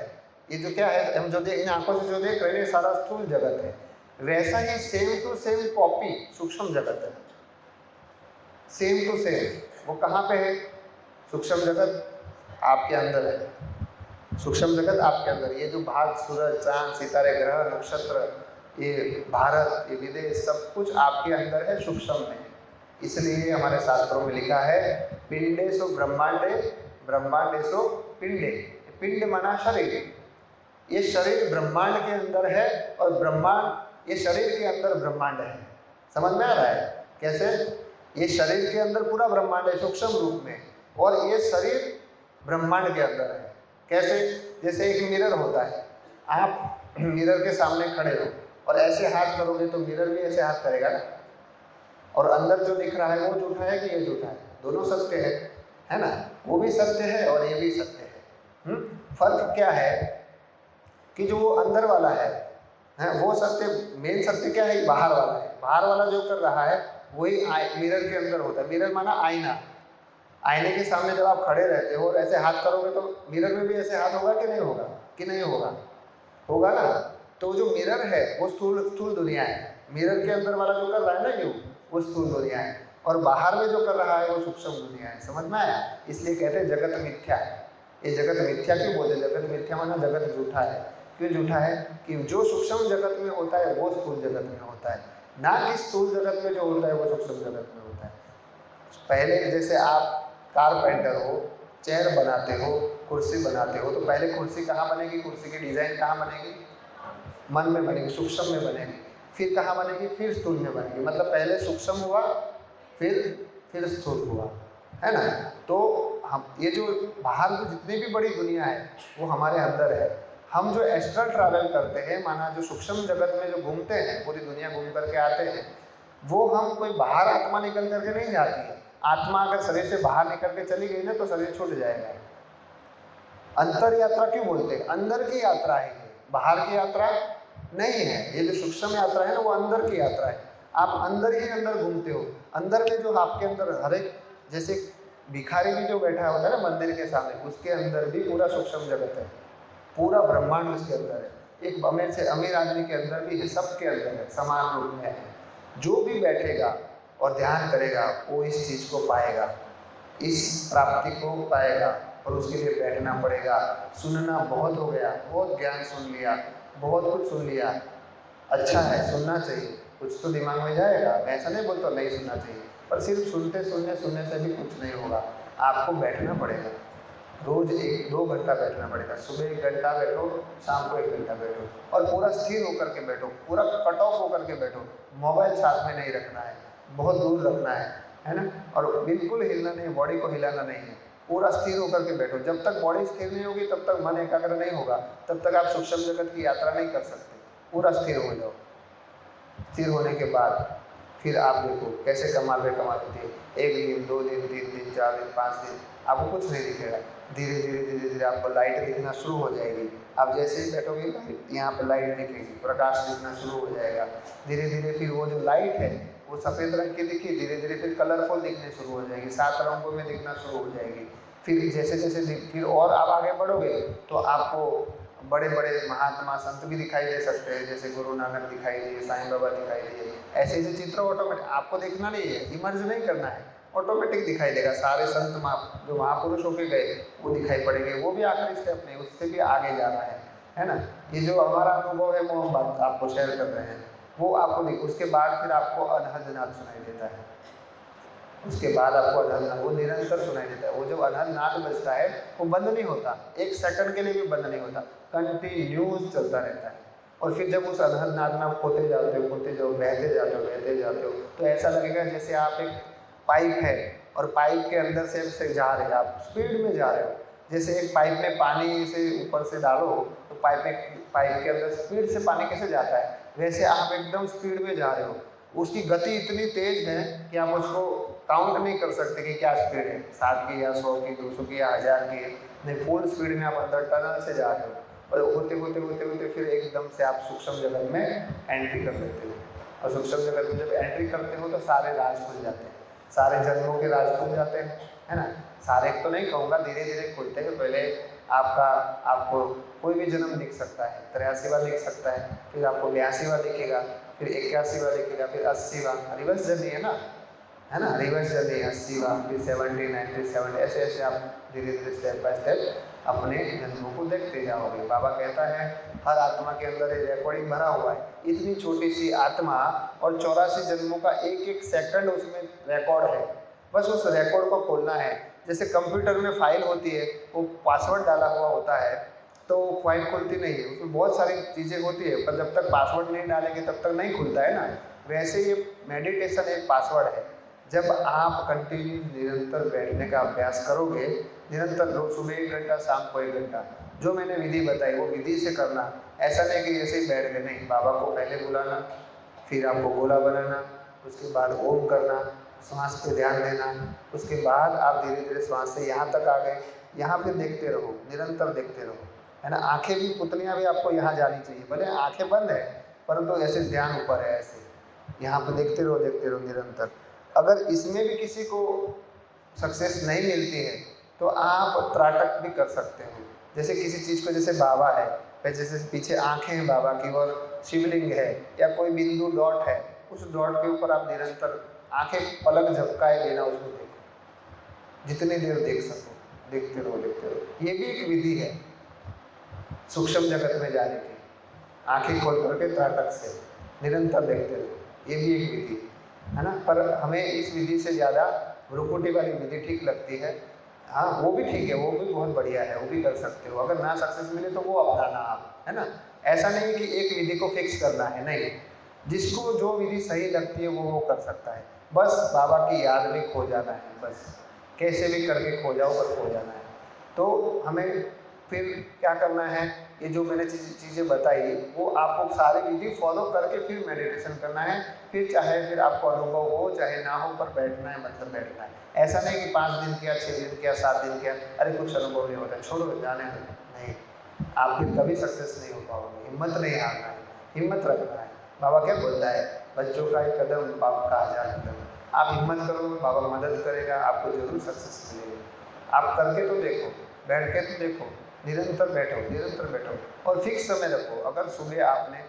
ये जो क्या है, हम जो इन आंखों से जो देख रहे हैं सारा स्थूल जगत है, वैसा ही सेम टू सेम कॉपी सूक्ष्म जगत है। सेम टू सेम वो कहाँ पे है? सूक्ष्म जगत आपके अंदर है। सूक्ष्म जगत आपके अंदर, ये जो भाग, सूरज, चांद, सितारे, ग्रह, नक्षत्र, ये भारत, ये विदेश, सब कुछ आपके अंदर है, सूक्ष्म में। इसलिए हमारे शास्त्रों में लिखा है, पिंडेषु ब्रह्मांडे, ब्रह्मांडेषु पिंडे। पिंड माना शरीर, ये शरीर ब्रह्मांड के अंदर है, और ब्रह्मांड, ये शरीर के अंदर ब्रह्मांड है। समझ में आ रहा है कैसे? ये शरीर के अंदर पूरा ब्रह्मांड है सूक्ष्म रूप में, और ये शरीर ब्रह्मांड के अंदर है। कैसे? जैसे एक मिरर होता है, आप मिरर के सामने खड़े हो और ऐसे हाथ करोगे तो मिरर भी ऐसे हाथ करेगा ना, और अंदर जो दिख रहा है वो झूठा है कि ये झूठा है? दोनों सत्य है ना। वो भी सत्य है और ये भी सत्य है। फर्क क्या है कि जो वो अंदर वाला है वो सत्य, मेन सत्य क्या है? बाहर वाला है। बाहर वाला जो कर रहा है वही मिरर के अंदर होता है। मिरर माना आईना। आईने के सामने जब आप खड़े रहते हो और ऐसे हाथ करोगे तो मिरर में भी ऐसे हाथ होगा कि नहीं होगा? कि नहीं होगा? होगा ना। तो जो मिरर है वो स्थूल दुनिया है। मिरर के अंदर वाला जो कर रहा है ना यूँ, वो स्थूल दुनिया है, और बाहर में जो कर रहा है वो सूक्ष्म दुनिया है। समझ में आया? इसलिए कहते हैं जगत मिथ्या है। ये जगत मिथ्या क्यों बोलते हैं? जगत मिथ्या माना जगत झूठा है। क्यों झूठा है? कि जो सूक्ष्म जगत में होता है वो स्थूल जगत में होता है, ना कि स्थूल जगत में जो होता है वो सूक्ष्म जगत में होता है। पहले जैसे आप कारपेंटर हो, चेयर बनाते हो, कुर्सी बनाते हो, तो पहले कुर्सी कहाँ बनेगी? कुर्सी की डिजाइन कहाँ बनेगी? मन में बनेगी, सूक्ष्म में बनेगी। फिर कहाँ बनेगी? फिर स्थूल में बनेगी। मतलब पहले सूक्ष्म हुआ, फिर स्थूल हुआ, है ना? तो हम ये जो बाहर जो जितनी भी बड़ी दुनिया है वो हमारे अंदर है। हम जो एस्ट्रल ट्रैवल करते हैं, माना जो सूक्ष्म जगत में जो घूमते हैं, पूरी दुनिया घूम करके आते हैं, वो हम कोई बाहर आत्मा निकल करके नहीं जाती है। आत्मा अगर शरीर से बाहर निकल के चली गई ना तो शरीर छूट जाएगा। अंतर यात्रा क्यों बोलते हैं? अंदर की यात्रा है ये, बाहर की यात्रा नहीं है। ये जो सूक्ष्म यात्रा है ना वो अंदर की यात्रा है। आप अंदर ही अंदर घूमते हो। अंदर में जो आपके अंदर हर एक, जैसे भिखारी भी जो बैठा होता है ना मंदिर के सामने, उसके अंदर भी पूरा सूक्ष्म जगत है, पूरा ब्रह्मांड उसके अंदर है। एक अमीर से अमीर आदमी के अंदर भी है, सबके अंदर है, समान रूप में है। जो भी बैठेगा और ध्यान करेगा वो इस चीज को पाएगा, इस प्राप्ति को पाएगा। और उसके लिए बैठना पड़ेगा। सुनना बहुत हो गया, बहुत ज्ञान सुन लिया, बहुत कुछ सुन लिया, अच्छा है, सुनना चाहिए, कुछ तो दिमाग में जाएगा। मैं ऐसा नहीं बोलता नहीं सुनना चाहिए, पर सिर्फ सुनते सुनने से भी कुछ नहीं होगा। आपको बैठना पड़ेगा, रोज 1-2 घंटा बैठना पड़ेगा। सुबह 1 घंटा बैठो, शाम को 1 घंटा बैठो, और पूरा स्थिर होकर के बैठो, पूरा कट ऑफ होकर के बैठो। मोबाइल साथ में नहीं रखना है, बहुत दूर रखना है ना? और बिल्कुल हिलना नहीं, बॉडी को हिलाना नहीं है, पूरा स्थिर होकर के बैठो। जब तक बॉडी स्थिर नहीं होगी तब तक मन एकाग्र नहीं होगा, तब तक आप सूक्ष्म जगत की यात्रा नहीं कर सकते। पूरा स्थिर हो जाओ। स्थिर होने के बाद फिर आप देखो कैसे कमाल पे कमाल होती है। 1 दिन, 2 दिन, 3 दिन, 4 दिन, 5 दिन आपको कुछ नहीं दिखेगा। धीरे धीरे आपको लाइट दिखना शुरू हो जाएगी। आप जैसे ही बैठोगे लाइट, यहाँ पर लाइट दिखेगी, प्रकाश दिखना शुरू हो जाएगा। धीरे धीरे फिर वो जो लाइट है वो सफ़ेद रंग की दिखी, धीरे धीरे फिर कलरफुल दिखने शुरू हो जाएगी, 7 रंगों में दिखना शुरू हो जाएगी। फिर जैसे जैसे फिर और आप आगे बढ़ोगे तो आपको बड़े बड़े महात्मा संत भी दिखाई दे सकते हैं, जैसे गुरु नानक दिखाई दिए, साईं बाबा दिखाई दिए। ऐसे ऐसे चित्र ऑटोमेटिक आपको देखना नहीं है, इमर्ज नहीं करना है, ऑटोमेटिक दिखाई देगा। सारे संत जो महापुरुष होके गए वो दिखाई पड़ेंगे। वो भी आखिरी स्टेप नहीं, उससे भी आगे जाना है ना? ये जो हमारा अनुभव है वो हम बात आपको शेयर कर रहे हैं, वो आपको देखो। उसके बाद फिर आपको अनहद नाद सुनाई देता है। उसके बाद आपको अनहद, वो निरंतर सुनाई देता है। वो जब अनहद नाद बजता है वो बंद नहीं होता, 1 सेकंड के लिए भी बंद नहीं होता, कंटिन्यूस चलता रहता है। और फिर जब उस अनहद नाद में आप खोते जाते हो, बहते जाते हो, तो ऐसा लगेगा जैसे आप एक पाइप है और पाइप के अंदर से जा रहे हैं, आप स्पीड में जा रहे हो। जैसे एक पाइप में पानी से ऊपर से डालो तो पाइप के अंदर स्पीड से पानी कैसे जाता है, वैसे आप एकदम स्पीड में जा रहे हो। उसकी गति इतनी तेज है कि आप उसको काउंट नहीं कर सकते कि क्या स्पीड है, 60 की या 100 की, 200 की या 1000 की। नहीं, फुल स्पीड में आप अंदर टनल से जा रहे हो, और होते फिर एकदम से आप सूक्ष्म जगत में एंट्री कर लेते हो। और सूक्ष्म जगत में जब एंट्री करते हो तो सारे राज खुल जाते हैं, सारे जन्मों के राज खुल जाते हैं, है ना? सारे तो नहीं कहूँगा, धीरे धीरे खुलते हैं। पहले आपको कोई भी जन्म दिख सकता है, 83वां दिख सकता है, फिर आपको 82वां दिखेगा, फिर 81वां दिखेगा, फिर 80वां। रिवर्स जर्नी है ना? रिवर्स जर्नी 80वां, फिर 70, 90, 70, ऐसे ऐसे आप धीरे धीरे स्टेप बाय स्टेप अपने जन्मों को देखते जाओगे। बाबा कहता है हर आत्मा के अंदर एक रिकॉर्डिंग भरा हुआ है। इतनी छोटी सी आत्मा और 84 जन्मों का एक एक सेकंड उसमें रिकॉर्ड है। बस उस रिकॉर्ड को खोलना है। जैसे कंप्यूटर में फाइल होती है, वो पासवर्ड डाला हुआ होता है तो फाइल खुलती नहीं है, उसमें बहुत सारी चीज़ें होती है, पर जब तक पासवर्ड नहीं डालेंगे तब तक नहीं खुलता है ना। वैसे ये मेडिटेशन एक पासवर्ड है। जब आप कंटिन्यू निरंतर बैठने का अभ्यास करोगे, निरंतर रोज सुबह 1 घंटा, शाम को 1 घंटा, जो मैंने विधि बताई वो विधि से करना। ऐसा नहीं कि ऐसे ही बैठ गए, नहीं। बाबा को पहले बुलाना, फिर आपको गोला बनाना, उसके बाद ओम करना, श्वास पे ध्यान देना, उसके बाद आप धीरे धीरे श्वास से यहाँ तक आ गए। यहाँ पे देखते रहो, निरंतर देखते रहो, है ना? आंखें भी, पुतलियाँ भी आपको यहाँ जानी चाहिए, भले आंखें बंद है परंतु ऐसे ध्यान ऊपर है, ऐसे यहाँ पे देखते रहो निरंतर। अगर इसमें भी किसी को सक्सेस नहीं मिलती है तो आप त्राटक भी कर सकते हो। जैसे किसी चीज़ को, जैसे बाबा है, जैसे पीछे आंखें हैं बाबा की और शिवलिंग है या कोई बिंदु डॉट है, उस डॉट के ऊपर आप निरंतर आंखें पलक झपकाए बिना उसको देखो, जितनी देर देख सको। देखते रहो देखते रहो। ये भी एक विधि है सूक्ष्म जगत में जाने की। आंखें खोल करके त्राटक से निरंतर देखते रहो, ये भी एक विधि है ना। पर हमें इस विधि से ज़्यादा भ्रुकुटी वाली विधि ठीक लगती है। हाँ वो भी ठीक है, वो भी बहुत बढ़िया है, वो भी कर सकते हो। अगर ना सक्सेस मिले तो वो अपनाना आप, है ना। ऐसा नहीं कि एक विधि को फिक्स करना है, नहीं, जिसको जो विधि सही लगती है वो कर सकता है। बस बाबा की याद में खो जाना है, बस कैसे भी करके खो जाओ, पर खो जाना है। तो हमें फिर क्या करना है, ये जो मैंने चीज़ें बताई वो आपको सारी विधि फॉलो करके फिर मेडिटेशन करना है। फिर चाहे फिर आपको अनुभव हो चाहे ना हो, पर बैठना है मतलब बैठना है। ऐसा नहीं कि 5 दिन किया, 6 दिन किया, 7 दिन किया, अरे कुछ अनुभव नहीं होता, छोड़ो जाने दो, नहीं, आप फिर कभी सक्सेस नहीं हो पाओगे। हिम्मत नहीं हारना है, हिम्मत रखना है। बाबा क्या बोलता है, बच्चों का एक कदम बाप का 1000 कदम। आप हिम्मत करो, बाबा मदद करेगा, आपको जरूर सक्सेस मिलेगा। आप करके तो देखो, बैठ के तो देखो, निरंतर बैठो, निरंतर बैठो और फिक्स समय रखो। अगर सुबह आपने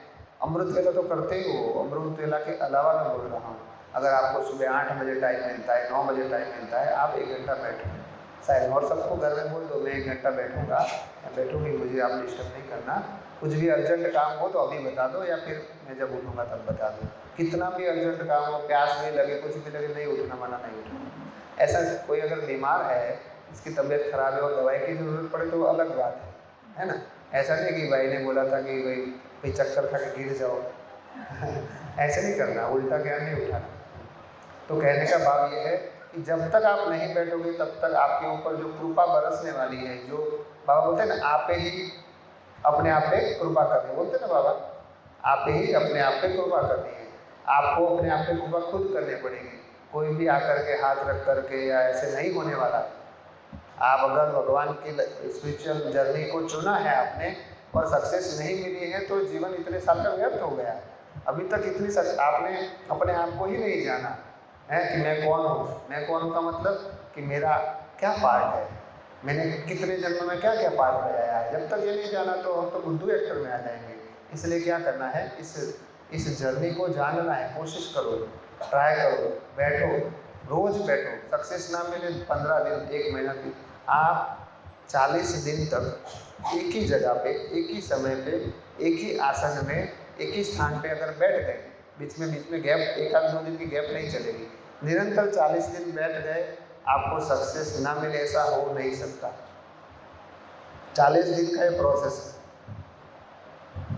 अमृत वेला तो करते ही हो, अमृत वेला के अलावा मैं बोल रहा हूँ, अगर आपको सुबह 8 बजे टाइम मिलता है, 9 बजे टाइम मिलता है, आप 1 घंटा बैठो शायद। और सबको घर में बोल दो मैं 1 घंटा बैठूंगा या बैठूंगी, मुझे आप डिस्टर्ब नहीं करना। कुछ भी अर्जेंट काम हो तो अभी बता दो, या फिर मैं जब उठूंगा तब बता दो। कितना भी अर्जेंट काम हो, प्यास भी लगे, कुछ भी लगे, नहीं उठना, मना नहीं उठना। ऐसा कोई अगर बीमार है, इसकी तबीयत खराब है और दवाई की ज़रूरत पड़े तो अलग बात है ना। ऐसा नहीं कि भाई ने बोला था कि भाई चक्कर खा के गिर जाओ ऐसे नहीं करना, उल्टा ज्ञान नहीं उठाना। तो कहने का भाव ये है कि जब तक आप नहीं बैठोगे तब तक आपके ऊपर जो कृपा बरसने वाली है, जो बाबा बोलते हैं ना, आप ही अपने आप पे कृपा करनी, बोलते हैं ना बाबा, आप ही अपने आप पे कृपा करनी है। आपको अपने आप पे कृपा खुद करनी पड़ेगी, कोई भी आकर के हाथ रख करके या ऐसे नहीं होने वाला। आप अगर भगवान की स्पिरिचुअल जर्नी को चुना है आपने और सक्सेस नहीं मिली है तो जीवन इतने साल का व्यर्थ हो गया। अभी तक आपने अपने आप को ही नहीं जाना है कि मैं कौन हूँ। मैं कौन हूँ का मतलब कि मेरा क्या पार्ट है, मैंने कितने जन्म में क्या क्या पार्ट बजाया है। जब तक ये नहीं जाना तो हम तो बुद्धू एक्टर में आ जाएंगे। इसलिए क्या करना है, इस जर्नी को जानना है। कोशिश करो, ट्राई करो, बैठो, रोज बैठो। सक्सेस ना मिले 15 दिन, 1 महीना की, आप 40 दिन तक एक ही जगह पे, एक ही समय पे, एक ही आसन में, एक ही स्थान पे अगर बैठ गए, बीच में गैप, 1-2 दिन की गैप नहीं चलेगी, निरंतर 40 दिन बैठ गए, आपको सक्सेस ना मिले ऐसा हो नहीं सकता। 40 दिन का ये प्रोसेस है,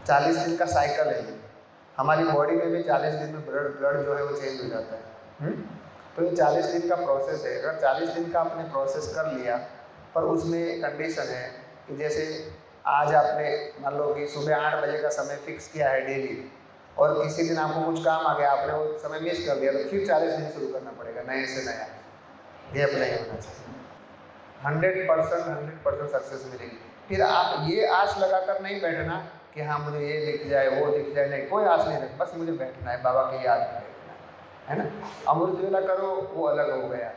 40 दिन का साइकिल है ये। हमारी बॉडी में भी 40 दिन में ब्लड जो है वो चेंज हो जाता है। तो ये 40 दिन का प्रोसेस है। अगर 40 दिन का आपने प्रोसेस कर लिया, पर उसमें कंडीशन है कि जैसे आज आपने मान लो कि सुबह 8 बजे का समय फिक्स किया है डेली, और किसी दिन आपको कुछ काम आ गया, आपने वो समय मिस कर दिया, तो फिर 40 दिन शुरू करना पड़ेगा, नए से नया, गैप नहीं होना चाहिए। 100% सक्सेस मिलेगी। फिर आप ये आस लगाकर नहीं बैठना कि हाँ मुझे ये दिख जाए, वो दिख जाए, नहीं, कोई आस नहीं रख, बस मुझे बैठना है, बाबा की याद में बैठना है ना। अमृत वेला करो वो अलग हो गया,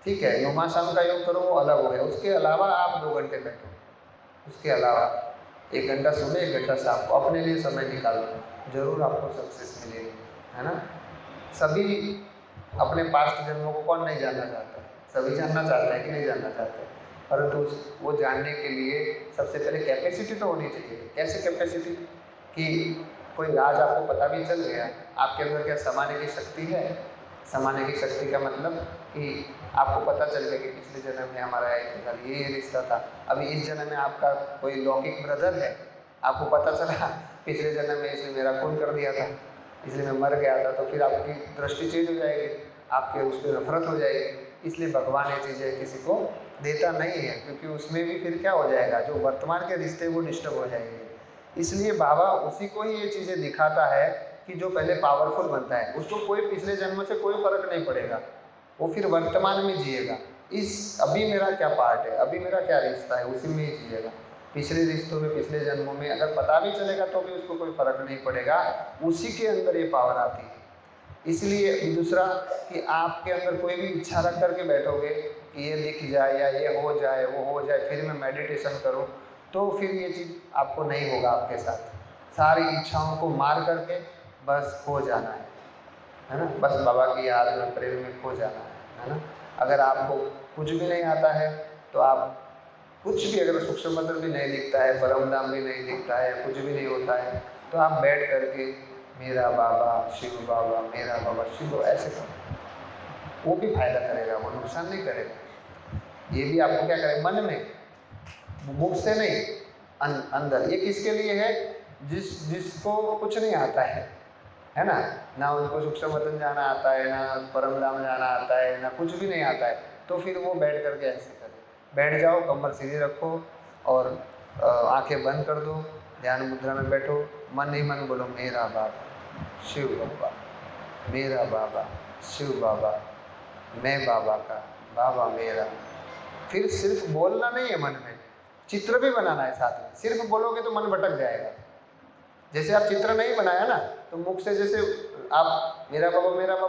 ठीक है, योमासन का योग करो वो अलग हो गया। उसके अलावा आप 2 घंटे बैठो, उसके अलावा 1 घंटा सुबह, 1 घंटा शाम को अपने लिए समय निकालो, जरूर आपको सक्सेस मिलेगी, है ना। सभी अपने पास्ट जन्मों को कौन नहीं जानना चाहता, सभी जानना चाहते हैं कि नहीं जानना चाहते, परंतु वो जानने के लिए सबसे पहले कैपेसिटी तो होनी चाहिए। कैसे कैपेसिटी, कि कोई राज आपको पता भी चल गया, आपके अंदर क्या समाने की शक्ति है। समाने की शक्ति का मतलब कि आपको पता चल गया कि पिछले जन्म में हमारा ये रिश्ता था, अभी इस जन्म में आपका कोई लौकिक ब्रदर है, आपको पता चला पिछले जन्म में इसने मेरा खून कर दिया था, इसलिए मैं मर गया था, तो फिर आपकी दृष्टि चेंज हो जाएगी, आपके उस पर नफरत हो जाएगी। इसलिए भगवान ये चीज़ें किसी को देता नहीं है, क्योंकि उसमें भी फिर क्या हो जाएगा, जो वर्तमान के रिश्ते वो डिस्टर्ब हो जाएंगे। इसलिए बाबा उसी को ही ये चीज़ें दिखाता है कि जो पहले पावरफुल बनता है उसको कोई पिछले जन्म से कोई फर्क नहीं पड़ेगा, वो फिर वर्तमान में जिएगा। इस अभी मेरा क्या पार्ट है, अभी मेरा क्या रिश्ता है, उसी में ही जिएगा। पिछले रिश्तों में, पिछले जन्मों में अगर पता भी चलेगा तो भी उसको कोई फर्क नहीं पड़ेगा, उसी के अंदर ये पावर आती है। इसलिए दूसरा कि आपके अंदर कोई भी इच्छा रख करके बैठोगे कि ये दिख जाए या ये हो जाए, वो हो जाए, फिर मैं मेडिटेशन करूं, तो फिर ये चीज़ आपको नहीं होगा आपके साथ। सारी इच्छाओं को मार करके बस खो जाना है ना, बस बाबा की याद में, प्रेम में खो जाना है ना। अगर आपको कुछ भी नहीं आता है तो आप कुछ भी अगर सूक्ष्म मंत्र भी नहीं दिखता है, परम धाम भी नहीं दिखता है, कुछ भी नहीं होता है, तो आप बैठ करके मेरा बाबा शिव बाबा, मेरा बाबा शिव बाबा ऐसे करो, वो भी फायदा करेगा, वो नुकसान नहीं करेगा। ये भी आपको क्या करेगा, मन में, मुख से नहीं, अंदर। ये किसके लिए है, जिसको कुछ नहीं आता है ना, ना उनको सूक्ष्म वतन जाना आता है, ना परम धाम जाना आता है, ना कुछ भी नहीं आता है, तो फिर वो बैठ करके ऐसे करे। बैठ जाओ, कमर सीधी रखो और आंखें बंद कर दो, ध्यान मुद्रा में बैठो, मन ही मन बोलो मेरा बाबा शिव बाबा, मेरा बाबा शिव बाबा, मैं बाबा का, बाबा मेरा। फिर सिर्फ बोलना नहीं है, मन में चित्र भी बनाना है साथ में। सिर्फ बोलोगे तो मन भटक जाएगा। जैसे आप चित्र नहीं बनाया ना, तो मुख से जैसे आप मेरा बाबा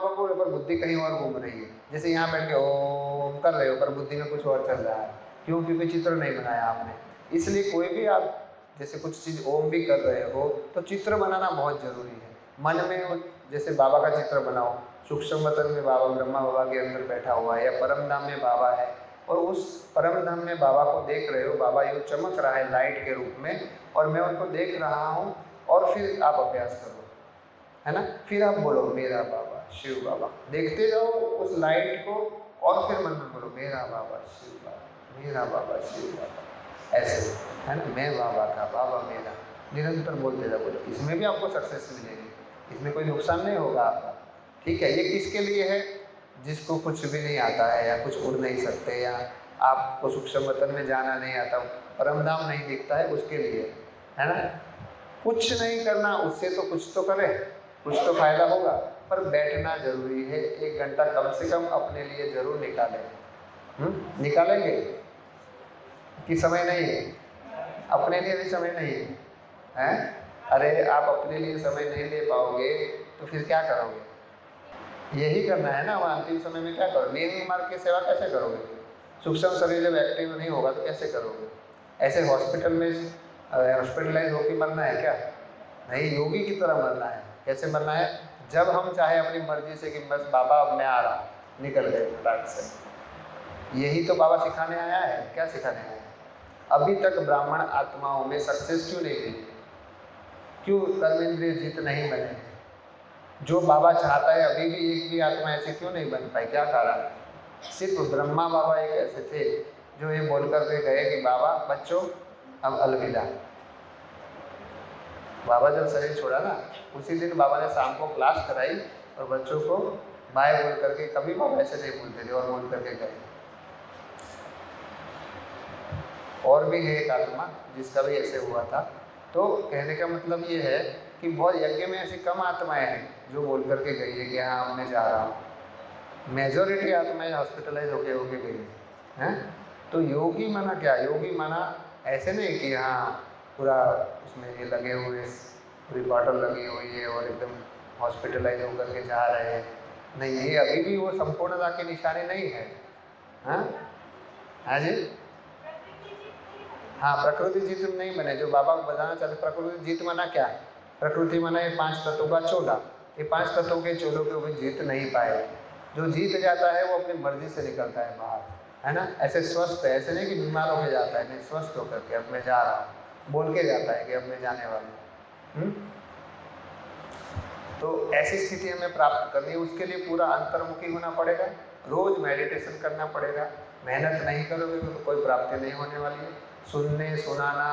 बोल रहे, पर बुद्धि कहीं और घूम रही है। जैसे यहाँ बैठ के ओम कर रहे हो, पर बुद्धि में कुछ और चल रहा है। क्यों? क्योंकि चित्र नहीं बनाया आपने। इसलिए कोई भी आप जैसे कुछ चीज़ ओम भी कर रहे हो, तो चित्र बनाना बहुत जरूरी है। मन में जैसे बाबा का चित्र बनाओ, सूक्ष्म वतन में बाबा ब्रह्मा बाबा के अंदर बैठा हुआ है, या परम धाम में बाबा है, और उस परम धाम में बाबा को देख रहे हो, बाबा यूँ चमक रहा है लाइट के रूप में, और मैं उनको देख रहा हूँ। और फिर आप अभ्यास करो, है ना। फिर आप बोलो मेरा बाबा शिव बाबा, देखते जाओ उस लाइट को, और फिर मन में बोलो मेरा बाबा शिव बाबा, मेरा बाबा शिव बाबा, ऐसे, है ना। मैं बाबा का, बाबा मेरा, निरंतर बोलते जाओ। बोलो, इसमें भी आपको सक्सेस मिलेगी, इसमें कोई नुकसान नहीं होगा आपका। ठीक है। ये किसके लिए है? जिसको कुछ भी नहीं आता है, या कुछ उड़ नहीं सकते, या आपको सूक्ष्म वतन में जाना नहीं आता, परम धाम नहीं दिखता है, उसके लिए, है ना। कुछ नहीं करना, उससे तो कुछ तो करें, कुछ तो फायदा होगा, पर बैठना जरूरी है। 1 घंटा कम से कम अपने लिए जरूर निकालें। निकालेंगे कि समय नहीं है? अपने लिए भी समय नहीं है, हैं? अरे आप अपने लिए समय नहीं ले पाओगे तो फिर क्या करोगे? यही करना है ना। वहाँ अंतिम समय में क्या करोगे? नियम मार्ग की सेवा कैसे करोगे? सूक्ष्म शरीर जब एक्टिव नहीं होगा तो कैसे करोगे? ऐसे हॉस्पिटल में हॉस्पिटलाइज होकर मरना है क्या? नहीं, योगी की तरह मरना है। कैसे मरना है? जब हम चाहे अपनी मर्जी से कि बस बाबा अब मैं आ रहा, निकल गए फटाक से। यही तो बाबा सिखाने आया है। क्या सिखाने आया है? अभी तक ब्राह्मण आत्माओं में सक्सेस क्यों नहीं मिली? क्यों कर्मेंद्रिय जीत नहीं बने? जो बाबा चाहता है अभी भी एक भी आत्मा ऐसे क्यों नहीं बन पाई? क्या कारण? सिर्फ ब्रह्मा बाबा एक ऐसे थे जो ये बोल कर के गए कि बाबा बच्चों अब अलविदा। बाबा जब शरीर छोड़ा ना, उसी दिन बाबा ने शाम को क्लास कराई और बच्चों को बाय बोल करके, कभी बाबा ऐसे नहीं बोलते थे, और बोल करके गए। और भी है एक आत्मा जिसका भी ऐसे हुआ था। तो कहने का मतलब ये है कि बहुत यज्ञ में ऐसी कम आत्माएं हैं जो बोल करके गई है कि हाँ मैं जा रहा हूँ। मेजोरिटी आत्माएं हॉस्पिटलाइज होके गई हैं। तो योगी माना क्या? योगी माना ऐसे नहीं कि हाँ पूरा उसमें ये लगे हुए, पूरी बॉटल लगी हुई है और एकदम हॉस्पिटलाइज होकर के जा रहे हैं। नहीं, ये अभी भी वो संपूर्णता की निशानी नहीं है। हाँ हाँ जी, हाँ प्रकृति जीत नहीं बने जो बाबा बताना चाहते। प्रकृति जीत माना क्या? प्रकृति माना ये 5 तत्वों का चोला। ये 5 तत्वों के चोलों के ऊपर जीत नहीं पाए। जो जीत जाता है वो अपनी मर्जी से निकलता है बाहर, है ना। ऐसे स्वस्थ है, ऐसे नहीं कि बीमार होकर जाता है, नहीं, स्वस्थ होकर के अब मैं जा रहा हूँ बोल के जाता है कि अब मैं जाने वाला हूँ। तो ऐसी स्थिति हमें प्राप्त करनी है, उसके लिए पूरा अंतर्मुखी होना पड़ेगा, रोज मेडिटेशन करना पड़ेगा। मेहनत नहीं करोगे तो कोई प्राप्ति नहीं होने वाली है। सुनने सुनाना,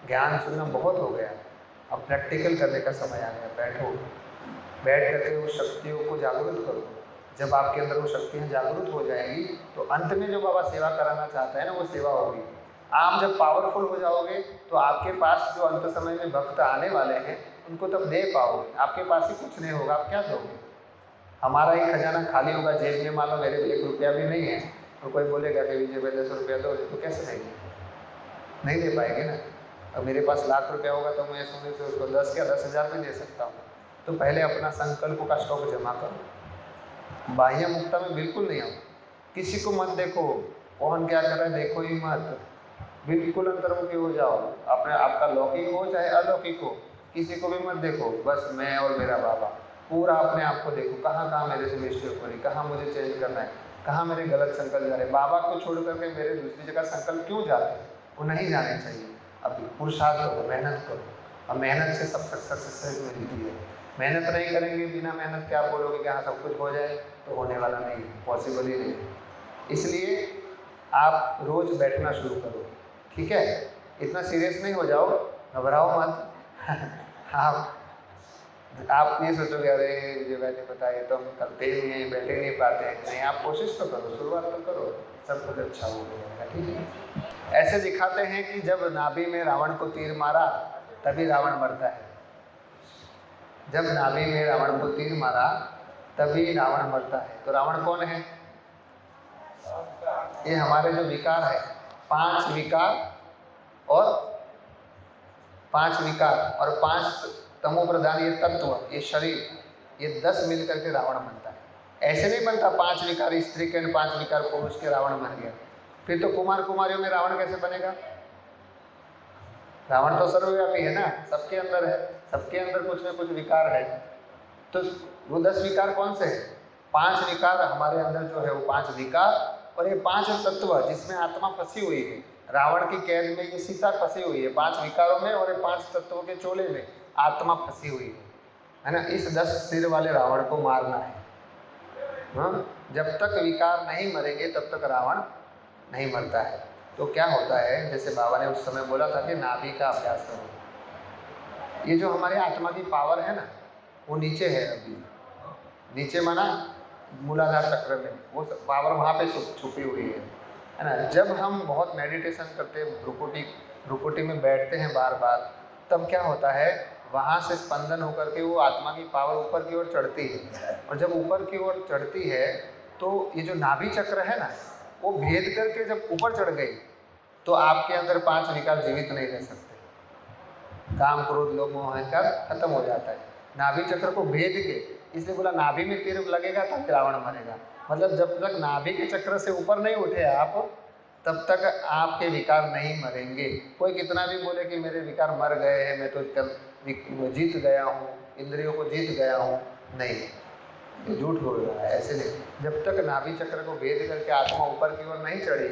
ज्ञान सुनना बहुत हो गया, अब प्रैक्टिकल करने का समय आ गया। बैठो, बैठ करके उस शक्तियों को जागरूक करो। जब आपके अंदर वो शक्तियाँ जागरूक हो जाएंगी तो अंत में जो बाबा सेवा कराना चाहता है ना, वो सेवा होगी। आप जब पावरफुल हो जाओगे तो आपके पास जो अंत समय में भक्त आने वाले हैं उनको तब दे पाओगे। आपके पास ही कुछ नहीं होगा, आप क्या दोगे? हमारा ही खजाना खाली होगा, जेब में मान लो मेरे 1 रुपया भी नहीं है, तो कोई बोलेगा कि विजय भाई 10 रुपया दो, तो कैसे देंगे? नहीं दे पाएंगे ना। अब मेरे पास लाख रुपया होगा तो मैं सोने से उसको 10 या 10,000 भी दे सकता हूँ। तो पहले अपना संकल्प का स्टॉक जमा करो। बाह्य मुक्ता में बिल्कुल नहीं आओ। किसी को मत देखो कौन क्या कर रहा है, देखो ही मत। बिल्कुल अंतर्मुखी हो जाओ। अपने आपका लौकिक हो चाहे अलौकिक हो, किसी को भी मत देखो, बस मैं और मेरा बाबा। पूरा अपने आप को देखो, कहाँ कहाँ मेरे से मिस्टेक हो रही, कहाँ मुझे चेंज करना है, कहाँ मेरे गलत संकल्प जा रहे हैं। बाबा को छोड़ करके मेरे दूसरी जगह संकल्प क्यों जाते हैं? वो नहीं जाने चाहिए। अब पुरुषार्थ करो, मेहनत करो, और मेहनत से सब सक्सेस मिलती है। मेहनत नहीं करेंगे, बिना मेहनत के आप बोलोगे कि हाँ सब कुछ हो जाए, तो होने वाला नहीं है, पॉसिबल ही नहीं है। इसलिए आप रोज बैठना शुरू करो, ठीक है? इतना सीरियस नहीं हो जाओ, घबराओ मत। आप ये सोचोगे अरे मुझे मैंने बताया तो हम करते ही नहीं, बैठे नहीं पाते हैं। नहीं, आप कोशिश तो करो, शुरुआत तो करो, सब कुछ अच्छा हो जाएगा, ठीक है? ऐसे दिखाते हैं कि जब नाभि में रावण को तीर मारा तभी रावण मरता है। जब नाभि में रावण को तीर मारा तभी रावण मरता है। तो रावण कौन है? ये हमारे जो विकार है, 5 विकार और 5 तमो प्रधान ये तत्व, ये शरीर, ये 10 मिलकर के रावण बनता है। ऐसे नहीं बनता 5 विकार स्त्री के 5 विकार पुरुष के रावण बन गया। फिर तो कुमार कुमारियों में रावण कैसे बनेगा? रावण तो सर्वव्यापी है ना, सबके अंदर है, सबके अंदर कुछ न कुछ विकार है। तो वो 10 विकार कौन से है? 5 विकार हमारे अंदर जो है वो 5 विकार, और ये 5 तत्व जिसमें आत्मा फंसी हुई है। रावण की कैद में ये सीता फंसी हुई है 5 विकारों में, और ये 5 तत्वों के चोले में आत्मा फंसी हुई है ना? इस 10 सिर वाले रावण को मारना है। हाँ, जब तक विकार नहीं मरेंगे तब तक रावण नहीं मरता है। तो क्या होता है, जैसे बाबा ने उस समय बोला था कि नाभि का अभ्यास करो। ये जो हमारे आत्मा की पावर है ना, वो नीचे है। अभी नीचे माना मूलाधार चक्र में, वो पावर वहाँ पे छुपी हुई है ना? जब हम बहुत मेडिटेशन करते हैं, भ्रुकुटी में बैठते हैं बार बार, तब क्या होता है, वहाँ से स्पंदन होकर के वो आत्मा की पावर ऊपर की ओर चढ़ती है। और जब ऊपर की ओर चढ़ती है तो ये जो नाभि चक्र है ना, वो भेद करके जब ऊपर चढ़ गई तो आपके अंदर 5 विकार जीवित नहीं रह सकते। काम, क्रोध, लोभ, मोह, अहंकार खत्म हो जाता है नाभि चक्र को भेद के। इसलिए बोला नाभि में तीर लगेगा तब रावण मरेगा। मतलब जब तक नाभि के चक्र से ऊपर नहीं उठे आप, तब तक आपके विकार नहीं मरेंगे। कोई कितना भी बोले कि मेरे विकार मर गए हैं, मैं तो जीत गया हूँ, इंद्रियों को जीत गया हूँ, नहीं, ये झूठ बोल रहा है। ऐसे नहीं, जब तक नाभि चक्र को भेद करके आत्मा ऊपर की ओर नहीं चढ़ी,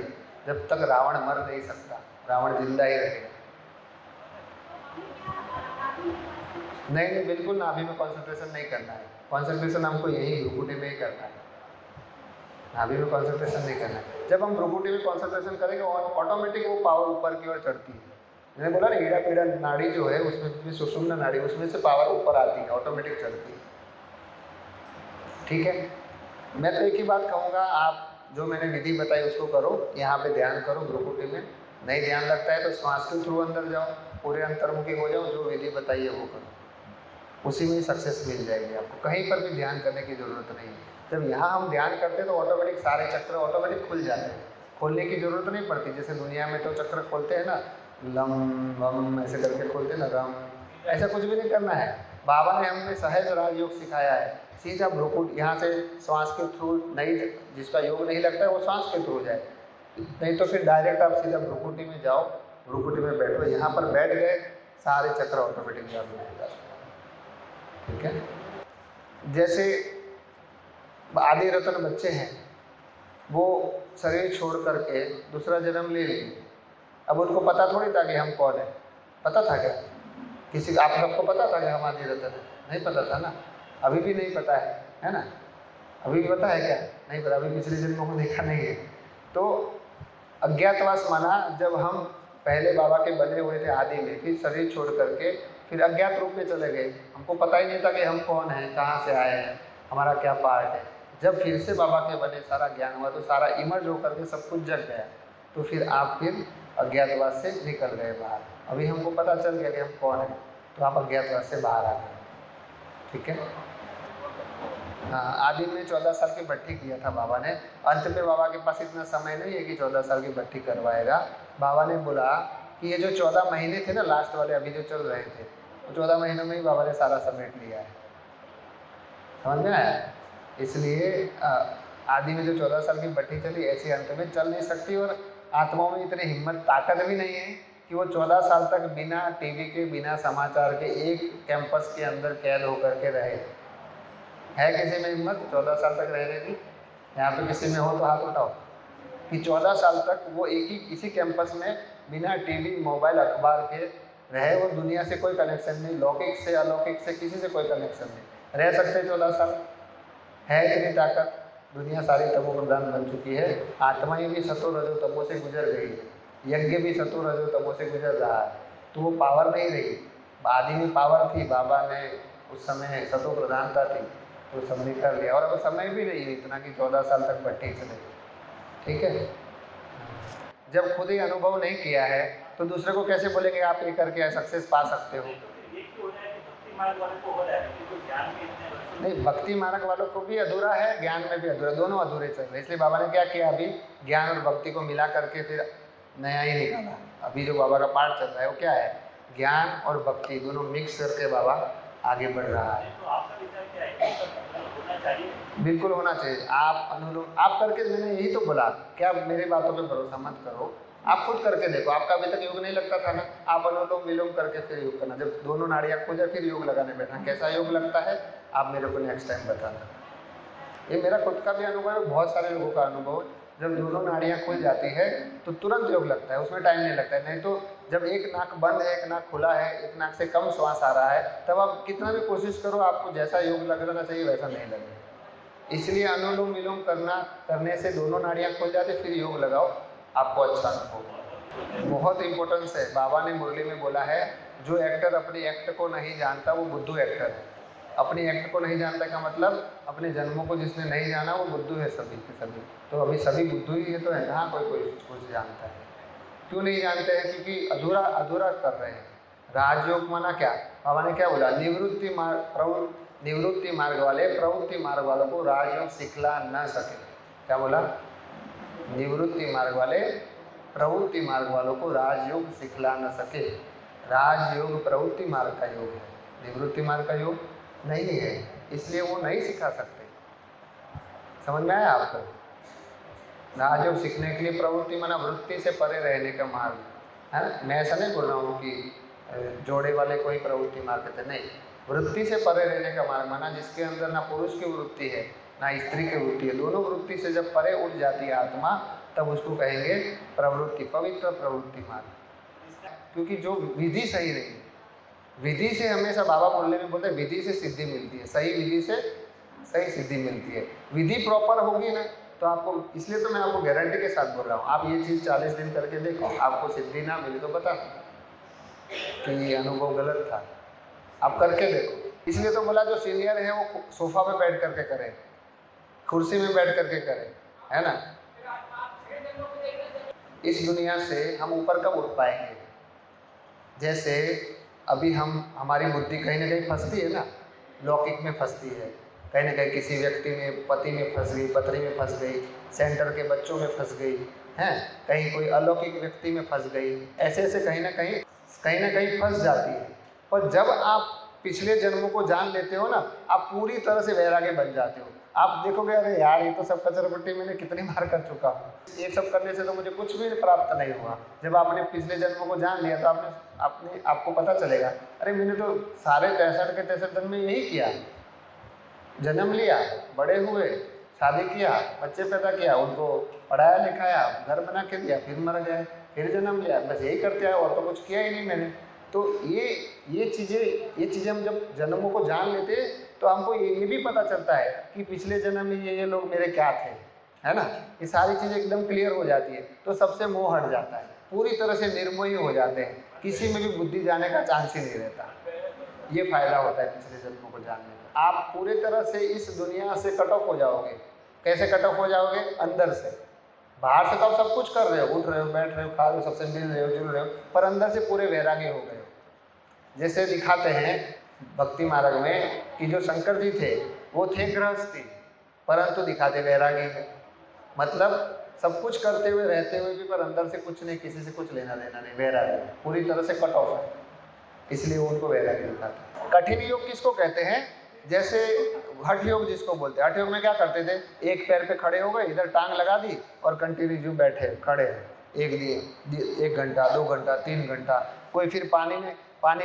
जब तक रावण मर नहीं सकता, रावण जिंदा ही रहेगा। नहीं, बिल्कुल नाभि में कंसंट्रेशन नहीं करना है। कंसंट्रेशन हमको यही भ्रुकुटी में ही करना है, नाभि में कंसंट्रेशन नहीं करना है। जब हम भ्रुकुटी में कंसंट्रेशन करेंगे ऑटोमेटिक वो पावर ऊपर की ओर चढ़ती है। मैंने बोला ना, ईड़ा पीड़ा नाड़ी जो है उसमें सुषुम्ना नाड़ी, उसमें से पावर ऊपर आती है, ऑटोमेटिक चढ़ती है, ठीक है? मैं तो एक ही बात कहूँगा, आप जो मैंने विधि बताई उसको करो, यहाँ पे ध्यान करो भ्रुकुटी में। नहीं ध्यान लगता है तो श्वास के थ्रू अंदर जाओ, पूरे अंतर्मुखी हो जाओ, जो विधि बताइए वो करो, उसी में ही सक्सेस मिल जाएगी आपको। कहीं पर भी ध्यान करने की ज़रूरत नहीं है। जब यहाँ हम ध्यान करते हैं तो ऑटोमेटिक सारे चक्र ऑटोमेटिक खुल जाते हैं, खोलने की ज़रूरत नहीं पड़ती। जैसे दुनिया में तो चक्र खोलते हैं ना, लम वम ऐसे करके खोलते हैं ना, रम, ऐसा कुछ भी नहीं करना है। बाबा ने हमें सहज राजयोग सिखाया है। सीधा भ्रुकुटी यहाँ से श्वास के थ्रू, नहीं जिसका योग नहीं लगता है वो श्वास के थ्रू जाए, नहीं तो फिर डायरेक्ट आप सीधा भ्रुकुटी में जाओ, भ्रुकुटी में बैठो। यहाँ पर बैठ गए, सारे चक्र ऑटोमेटिक चालू हो जाते हैं, ठीक है? जैसे आदि रत्न बच्चे हैं, वो शरीर छोड़ करके दूसरा जन्म ले लिए। अब उनको पता थोड़ी था कि हम कौन है, पता था क्या? किसी आप सबको पता था कि हम आदि रत्न है? नहीं पता था ना, अभी भी नहीं पता है ना? अभी भी पता है क्या? नहीं पता, अभी पिछले जन्मों को देखा नहीं है। तो अज्ञातवास माना, जब हम पहले बाबा के बने हुए थे आदि में, फिर शरीर छोड़ करके फिर अज्ञात रूप में चले गए। हमको पता ही नहीं था कि हम कौन हैं, कहाँ से आए हैं, हमारा क्या पार्ट है। जब फिर से बाबा के बने, सारा ज्ञान हुआ, तो सारा इमर्ज होकर के सब कुछ जग गया। तो फिर आप फिर अज्ञातवास से निकल गए बाहर। अभी हमको पता चल गया कि हम कौन हैं, तो आप अज्ञातवास से बाहर आ गए, ठीक है? हाँ, आदि में 14 साल की भट्टी किया था बाबा ने। अंत में बाबा के पास इतना समय नहीं है कि 14 साल की भट्टी करवाएगा। बाबा ने बोला कि ये जो 14 महीने थे ना, लास्ट वाले अभी जो चल रहे थे, तो 14 महीनों में ही बाबा ने सारा समेट लिया है। समझ में आया? इसलिए आदि में जो 14 साल की भट्टी चली, ऐसे अंत में चल नहीं सकती। और आत्माओं में इतनी हिम्मत, ताकत भी नहीं है कि वो 14 साल तक बिना टीवी के, बिना समाचार के एक कैंपस के अंदर कैद होकर के रहे। है किसी में हिम्मत 14 साल तक रहने की? यहाँ पे किसी में हो तो हाथ उठाओ कि 14 साल तक वो एक ही इसी कैंपस में बिना टीवी मोबाइल अखबार के रहे, वो दुनिया से कोई कनेक्शन नहीं, लौकिक से अलौकिक से किसी से कोई कनेक्शन नहीं, रह सकते 14 साल। है इतनी ताकत, दुनिया सारी तमो प्रधान बन चुकी है, आत्माएं भी सतो रजो तमो से गुजर गई है, यज्ञ भी सतो रजो तमो से गुजर रहा है, तो वो पावर नहीं रही। आदि में पावर थी, बाबा ने उस समय सतो प्रधानता थी तो सबने कर लिया, और अब समय भी नहीं है इतना कि 14 साल तक भट्टी चले। ठीक है, जब खुद ही अनुभव नहीं किया है तो दूसरे को कैसे बोलेंगे आप ये करके सक्सेस पा सकते हो? नहीं, भक्ति मार्ग वालों को भी अधूरा है, ज्ञान में भी अधूरा, दोनों अधूरे चल रहे। इसलिए बाबा ने क्या किया, अभी ज्ञान और भक्ति को मिला करके फिर नया ही निकाला। अभी जो बाबा का पाठ चल रहा है वो क्या है, ज्ञान और भक्ति दोनों मिक्स करके बाबा आगे बढ़ रहा है। तो आपका विचार क्या है, होना चाहिए? बिल्कुल होना चाहिए। आप अनुलोम आप करके, मैंने यही तो बोला, क्या मेरी बातों पे भरोसा मत करो, आप खुद करके देखो। आपका अभी तक योग नहीं लगता था ना, आप अनुलोम विलोम करके फिर योग करना, जब दोनों नाड़ियाँ खुल जाए फिर योग लगाने बैठना। कैसा योग लगता है आप मेरे को नेक्स्ट टाइम बताना। ये मेरा खुद का भी अनुभव है, बहुत सारे लोगों का अनुभव। जब दोनों नाड़ियाँ खुल जाती है तो तुरंत योग लगता है, उसमें टाइम नहीं लगता है। नहीं तो जब एक नाक बंद है, एक नाक खुला है, एक नाक से कम श्वास आ रहा है, तब आप कितना भी कोशिश करो, आपको जैसा योग लगना चाहिए वैसा नहीं लगेगा। इसलिए अनुलोम विलोम करने से दोनों नाड़ियाँ खुल जाती, फिर योग लगाओ, आपको अच्छा अनुभव। बहुत इंपॉर्टेंस है। बाबा ने मुरली में बोला है, जो एक्टर अपनी एक्ट को नहीं जानता वो बुद्धू एक्टर है। अपनी एक्ट को नहीं जानता का मतलब अपने जन्मों को जिसने नहीं जाना वो बुद्धू है, सभी के सभी। तो अभी सभी बुद्धू ही है, तो है कहाँ कोई कुछ जानता है? क्यों नहीं जानते हैं? क्योंकि अधूरा कर रहे हैं। राजयोग माना क्या, बाबा ने क्या बोला, निवृत्ति मार्ग वाले प्रवृत्ति मार्ग वालों को राजयोग सिखला न सके। क्या बोला? निवृत्ति मार्ग वाले प्रवृत्ति मार्ग वालों को राजयोग सिखला न सके। राजयोग प्रवृत्ति मार्ग का योग है, निवृत्ति मार्ग का योग नहीं है, इसलिए वो नहीं सिखा सकते। समझ में आया आपको? राजयोग सीखने के लिए प्रवृत्ति माना वृत्ति से परे रहने का मार्ग है ना। मैं ऐसा नहीं बोल रहा हूँ कि जोड़े वाले को ही प्रवृत्ति मार्ग कहते, नहीं, वृत्ति से परे रहने का मार्ग माना जिसके अंदर ना पुरुष की वृत्ति है ना स्त्री की वृत्ति है, दोनों वृत्ति से जब परे उठ जाती है आत्मा, तब उसको कहेंगे प्रवृत्ति, पवित्र प्रवृत्ति मार्ग। क्योंकि जो विधि सही नहीं, विधि से हमेशा बाबा बोलने में बोलते हैं विधि से सिद्धि मिलती है, सही विधि से सही सिद्धि मिलती है। विधि प्रॉपर होगी ना तो आपको, इसलिए तो मैं आपको गारंटी के साथ बोल रहा हूँ, आप ये चीज़ 40 दिन करके देखो, आपको सिद्धि ना मिली तो बता कि ये अनुभव गलत था, आप करके देखो। इसलिए तो बोला जो सीनियर है वो सोफा पे बैठ करके करे, कुर्सी में बैठ करके करे, है ना। इस दुनिया से हम ऊपर कब उठ पाएंगे? जैसे अभी हमारी बुद्धि कहीं ना कहीं फंसती है ना, लौकिक में फंसती है, कहीं ना कहीं किसी व्यक्ति में, पति में फंस गई, पत्नी में फंस गई, सेंटर के बच्चों में फंस गई हैं, कहीं कोई अलौकिक व्यक्ति में फंस गई, ऐसे ऐसे कहीं ना कहीं फंस जाती है। पर जब आप पिछले जन्मों को जान लेते हो ना, आप पूरी तरह से वैराग्य बन जाते हो। आप देखोगे अरे यार ये तो सब कचरपट्टी मैंने कितनी बार कर चुका हूँ, ये सब करने से तो मुझे कुछ भी प्राप्त नहीं हुआ। जब आपने पिछले जन्मों को जान लिया तो आपको पता चलेगा, अरे मैंने तो सारे 63 के 63 जन्म में यही किया, जन्म लिया, बड़े हुए, शादी किया, बच्चे पैदा किया, उनको पढ़ाया लिखाया, घर बना के दिया, फिर मर गए, फिर जन्म लिया, बस यही करते आए, और तो कुछ किया ही नहीं मैंने। तो ये चीज़ें हम जब जन्मों को जान लेते तो हमको ये भी पता चलता है कि पिछले जन्म में ये लोग मेरे क्या थे, है ना। ये सारी चीज़ें एकदम क्लियर हो जाती है, तो सबसे मोह हट जाता है, पूरी तरह से निर्मोही हो जाते हैं, किसी में भी बुद्धि जाने का चांस ही नहीं रहता। ये फायदा होता है पिछले जन्मों को जानने का। आप पूरी तरह से इस दुनिया से कट ऑफ हो जाओगे। कैसे कट ऑफ हो जाओगे? अंदर से। बाहर से तो आप सब कुछ कर रहे हो, उठ रहे हो, बैठ रहे हो, खा रहे हो, सबसे मिल रहे हो, जुल रहे हो, पर अंदर से पूरे वैरागी हो गए हो। जैसे दिखाते हैं भक्ति मार्ग में कि जो शंकर जी थे वो थे गृहस्थी, परंतु दिखाते वैरागी है। मतलब सब कुछ करते हुए रहते हुए भी, पर अंदर से कुछ नहीं, किसी से कुछ लेना देना नहीं, वैरागी, पूरी तरह से कट ऑफ है, इसलिए उनको वैरागी दिखाते हैं। कठिन योग किसको कहते हैं? जैसे हठ योग जिसको बोलते हैं। हठ योग में क्या करते थे, एक पैर पे खड़े हो गए, इधर टांग लगा दी और कंटिन्यू जो बैठे खड़े एक घंटा, 2 घंटा, 3 घंटा। कोई फिर पानी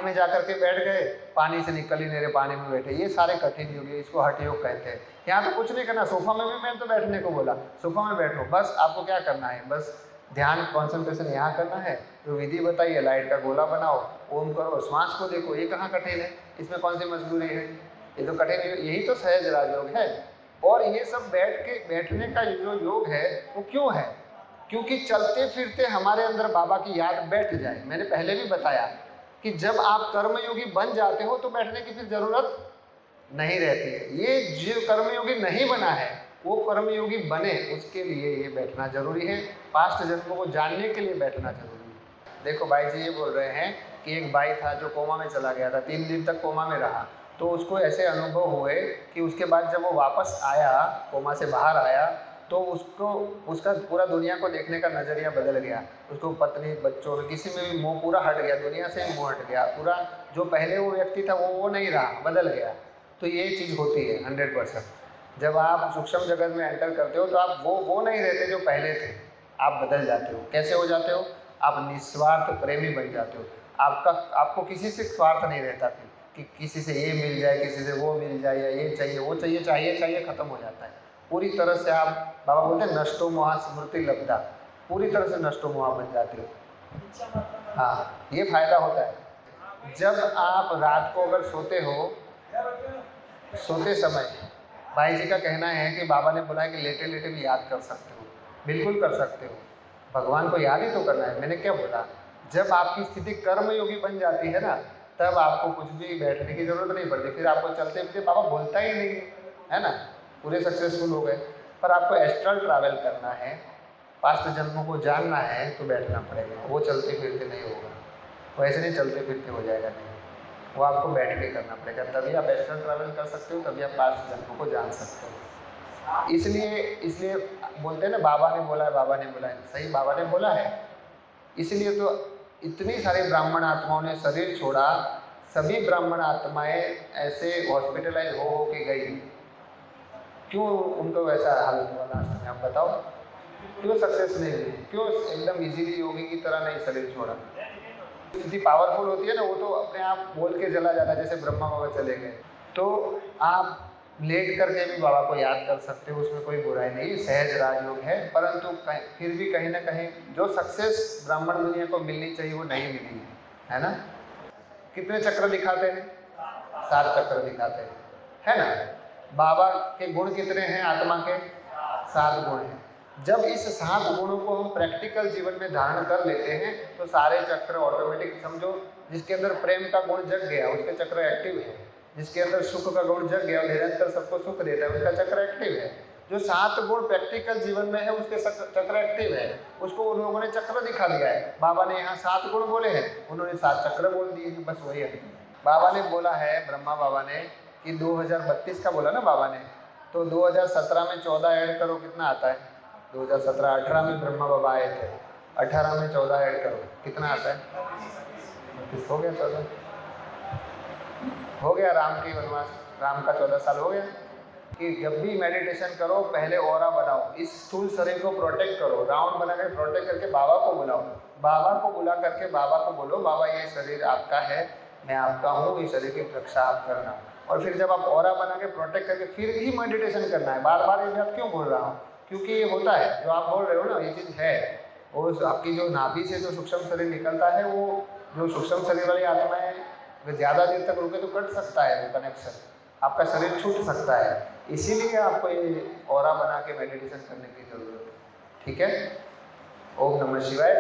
में जाकर के बैठ गए, पानी से निकल ही नहीं रहे, पानी में बैठे। ये सारे कठिन योग है, इसको हठ योग कहते हैं। यहाँ तो कुछ नहीं करना, सोफा में भी मैंने तो बैठने को बोला, सोफा में बैठो, बस आपको क्या करना है, बस ध्यान कंसंट्रेशन यहाँ करना है, जो विधि बताइए, लाइट का गोला बनाओ, ओम करो, श्वास को देखो, ये कहाँ कठिन है, इसमें कौन सी मजबूरी है, ये तो कठिन है, यही तो सहज राजयोग है। और ये सब बैठने का जो योग है वो क्यों है? क्योंकि चलते फिरते हमारे अंदर बाबा की याद बैठ जाए। मैंने पहले भी बताया कि जब आप कर्मयोगी बन जाते हो तो बैठने की फिर जरूरत नहीं रहती है। ये जो कर्मयोगी नहीं बना है वो कर्मयोगी बने, उसके लिए ये बैठना जरूरी है। पास्ट जन्मों को जानने के लिए बैठना जरूरी है। देखो भाई जी ये बोल रहे हैं कि एक भाई था जो कोमा में चला गया था, 3 दिन तक कोमा में रहा, तो उसको ऐसे अनुभव हुए कि उसके बाद जब वो वापस आया, कोमा से बाहर आया, तो उसको उसका पूरा दुनिया को देखने का नज़रिया बदल गया। उसको पत्नी बच्चों में किसी में भी मोह पूरा हट गया, दुनिया से मोह हट गया पूरा। जो पहले वो व्यक्ति था वो नहीं रहा, बदल गया। तो ये चीज़ होती है 100%। जब आप सूक्ष्म जगत में एंटर करते हो तो आप वो नहीं रहते जो पहले थे, आप बदल जाते हो। कैसे हो जाते हो? आप निस्वार्थ प्रेमी बन जाते हो। आपको किसी से स्वार्थ नहीं रहता फिर कि किसी से ये मिल जाए, किसी से वो मिल जाए, या ये चाहिए वो चाहिए, चाहिए ख़त्म हो जाता है पूरी तरह से। आप बाबा बोलते हैं नष्टो मोहा स्मृति लब्धा, पूरी तरह से नष्टो मोहा बन जाते हो। हाँ, ये फायदा होता है। जब आप रात को अगर सोते हो, सोते समय भाई जी का कहना है कि बाबा ने बोला है कि लेटे लेटे भी याद कर सकते हो। बिल्कुल कर सकते हो, भगवान को याद ही तो करना है। मैंने क्या बोला? जब आपकी स्थिति कर्मयोगी बन जाती है ना, तब आपको कुछ भी बैठने की जरूरत नहीं पड़ती। फिर आपको चलते फिरते बाबा बोलता ही नहीं है ना, पूरे सक्सेसफुल हो गए। पर आपको एस्ट्रल ट्रैवल करना है, पास्ट जन्मों को जानना है, तो बैठना पड़ेगा। वो चलते फिरते नहीं होगा, वैसे नहीं चलते फिरते हो जाएगा, नहीं, वो आपको बैठ के करना पड़ेगा। तभी आप एस्ट्रल ट्रैवल कर सकते हो, तभी आप पास्ट जन्मों को जान सकते हो। इसलिए बोलते हैं ना बाबा ने बोला है, बाबा ने बोला है। सही, बाबा ने बोला है। इसलिए तो इतनी सारी ब्राह्मण आत्माओं ने शरीर छोड़ा। सभी ब्राह्मण आत्माएं ऐसे हॉस्पिटलाइज हो के गई। क्यों उनको वैसा हालत हुआ लास्ट में? आप बताओ, क्यों सक्सेस नहीं हुई? क्यों एकदम इजीली योगी की तरह नहीं शरीर छोड़ा? स्थिति पावरफुल होती है ना, वो तो अपने आप बोल के चला जाता है। जैसे ब्रह्मा बाबा चले गए, तो आप लेट करके भी बाबा को याद कर सकते हो, उसमें कोई बुराई नहीं, सहज राजयोग है। परंतु फिर भी कहीं ना कहीं जो सक्सेस ब्राह्मण दुनिया को मिलनी चाहिए वो नहीं मिली है ना। कितने चक्र दिखाते हैं? 7 चक्र दिखाते हैं, है ना। बाबा के गुण कितने हैं? आत्मा के 7 गुण हैं। जब इस 7 गुणों को हम प्रैक्टिकल जीवन में धारण कर लेते हैं तो सारे चक्र ऑटोमेटिक, समझो जिसके अंदर प्रेम का गुण जग गया उसके चक्र एक्टिव है, जिसके अंदर सुख का गुण जग गया और निरंतर सबको सुख देता है उसका चक्र एक्टिव है। जो 7 गुण प्रैक्टिकल जीवन में है उसके चक्र एक्टिव है, उसको उन लोगों ने चक्र दिखा दिया है। बाबा ने यहाँ 7 गुण बोले हैं, उन्होंने 7 चक्र बोल दिए हैं, बस वही है। बाबा ने बोला है, ब्रह्मा बाबा ने, कि 2032 का बोला ना बाबा ने, तो 2017 में 14 ऐड करो, कितना आता है? 2017, 18 में ब्रह्मा बाबा आए थे, 18 में 14 ऐड करो, कितना आता है? 32 हो गया, 14 हो गया। राम की वनवास, राम का 14 साल हो गया। कि जब भी मेडिटेशन करो पहले ऑरा बनाओ, इस स्थूल शरीर को प्रोटेक्ट करो, राउंड बना कर प्रोटेक्ट करके बाबा को बुलाओ, बाबा को बुला करके बाबा को बोलो, बाबा ये शरीर आपका है, मैं आपका हूँ, इस शरीर की रक्षा आप करना। और फिर जब आप ऑरा बना के प्रोटेक्ट करके फिर ही मेडिटेशन करना है। बार बार ये बात क्यों बोल रहा हूँ? क्योंकि ये होता है जो आप बोल रहे हो ना, ये चीज़ है। और आपकी जो नाभि से जो सूक्ष्म शरीर निकलता है, वो जो सूक्ष्म शरीर वाली आत्माएं ज़्यादा देर तक रुके तो कट सकता है वो कनेक्शन, आपका शरीर छूट सकता है। इसीलिए आपको ये ऑरा बना के मेडिटेशन करने की ज़रूरत है। ठीक है। ओम नमः शिवाय।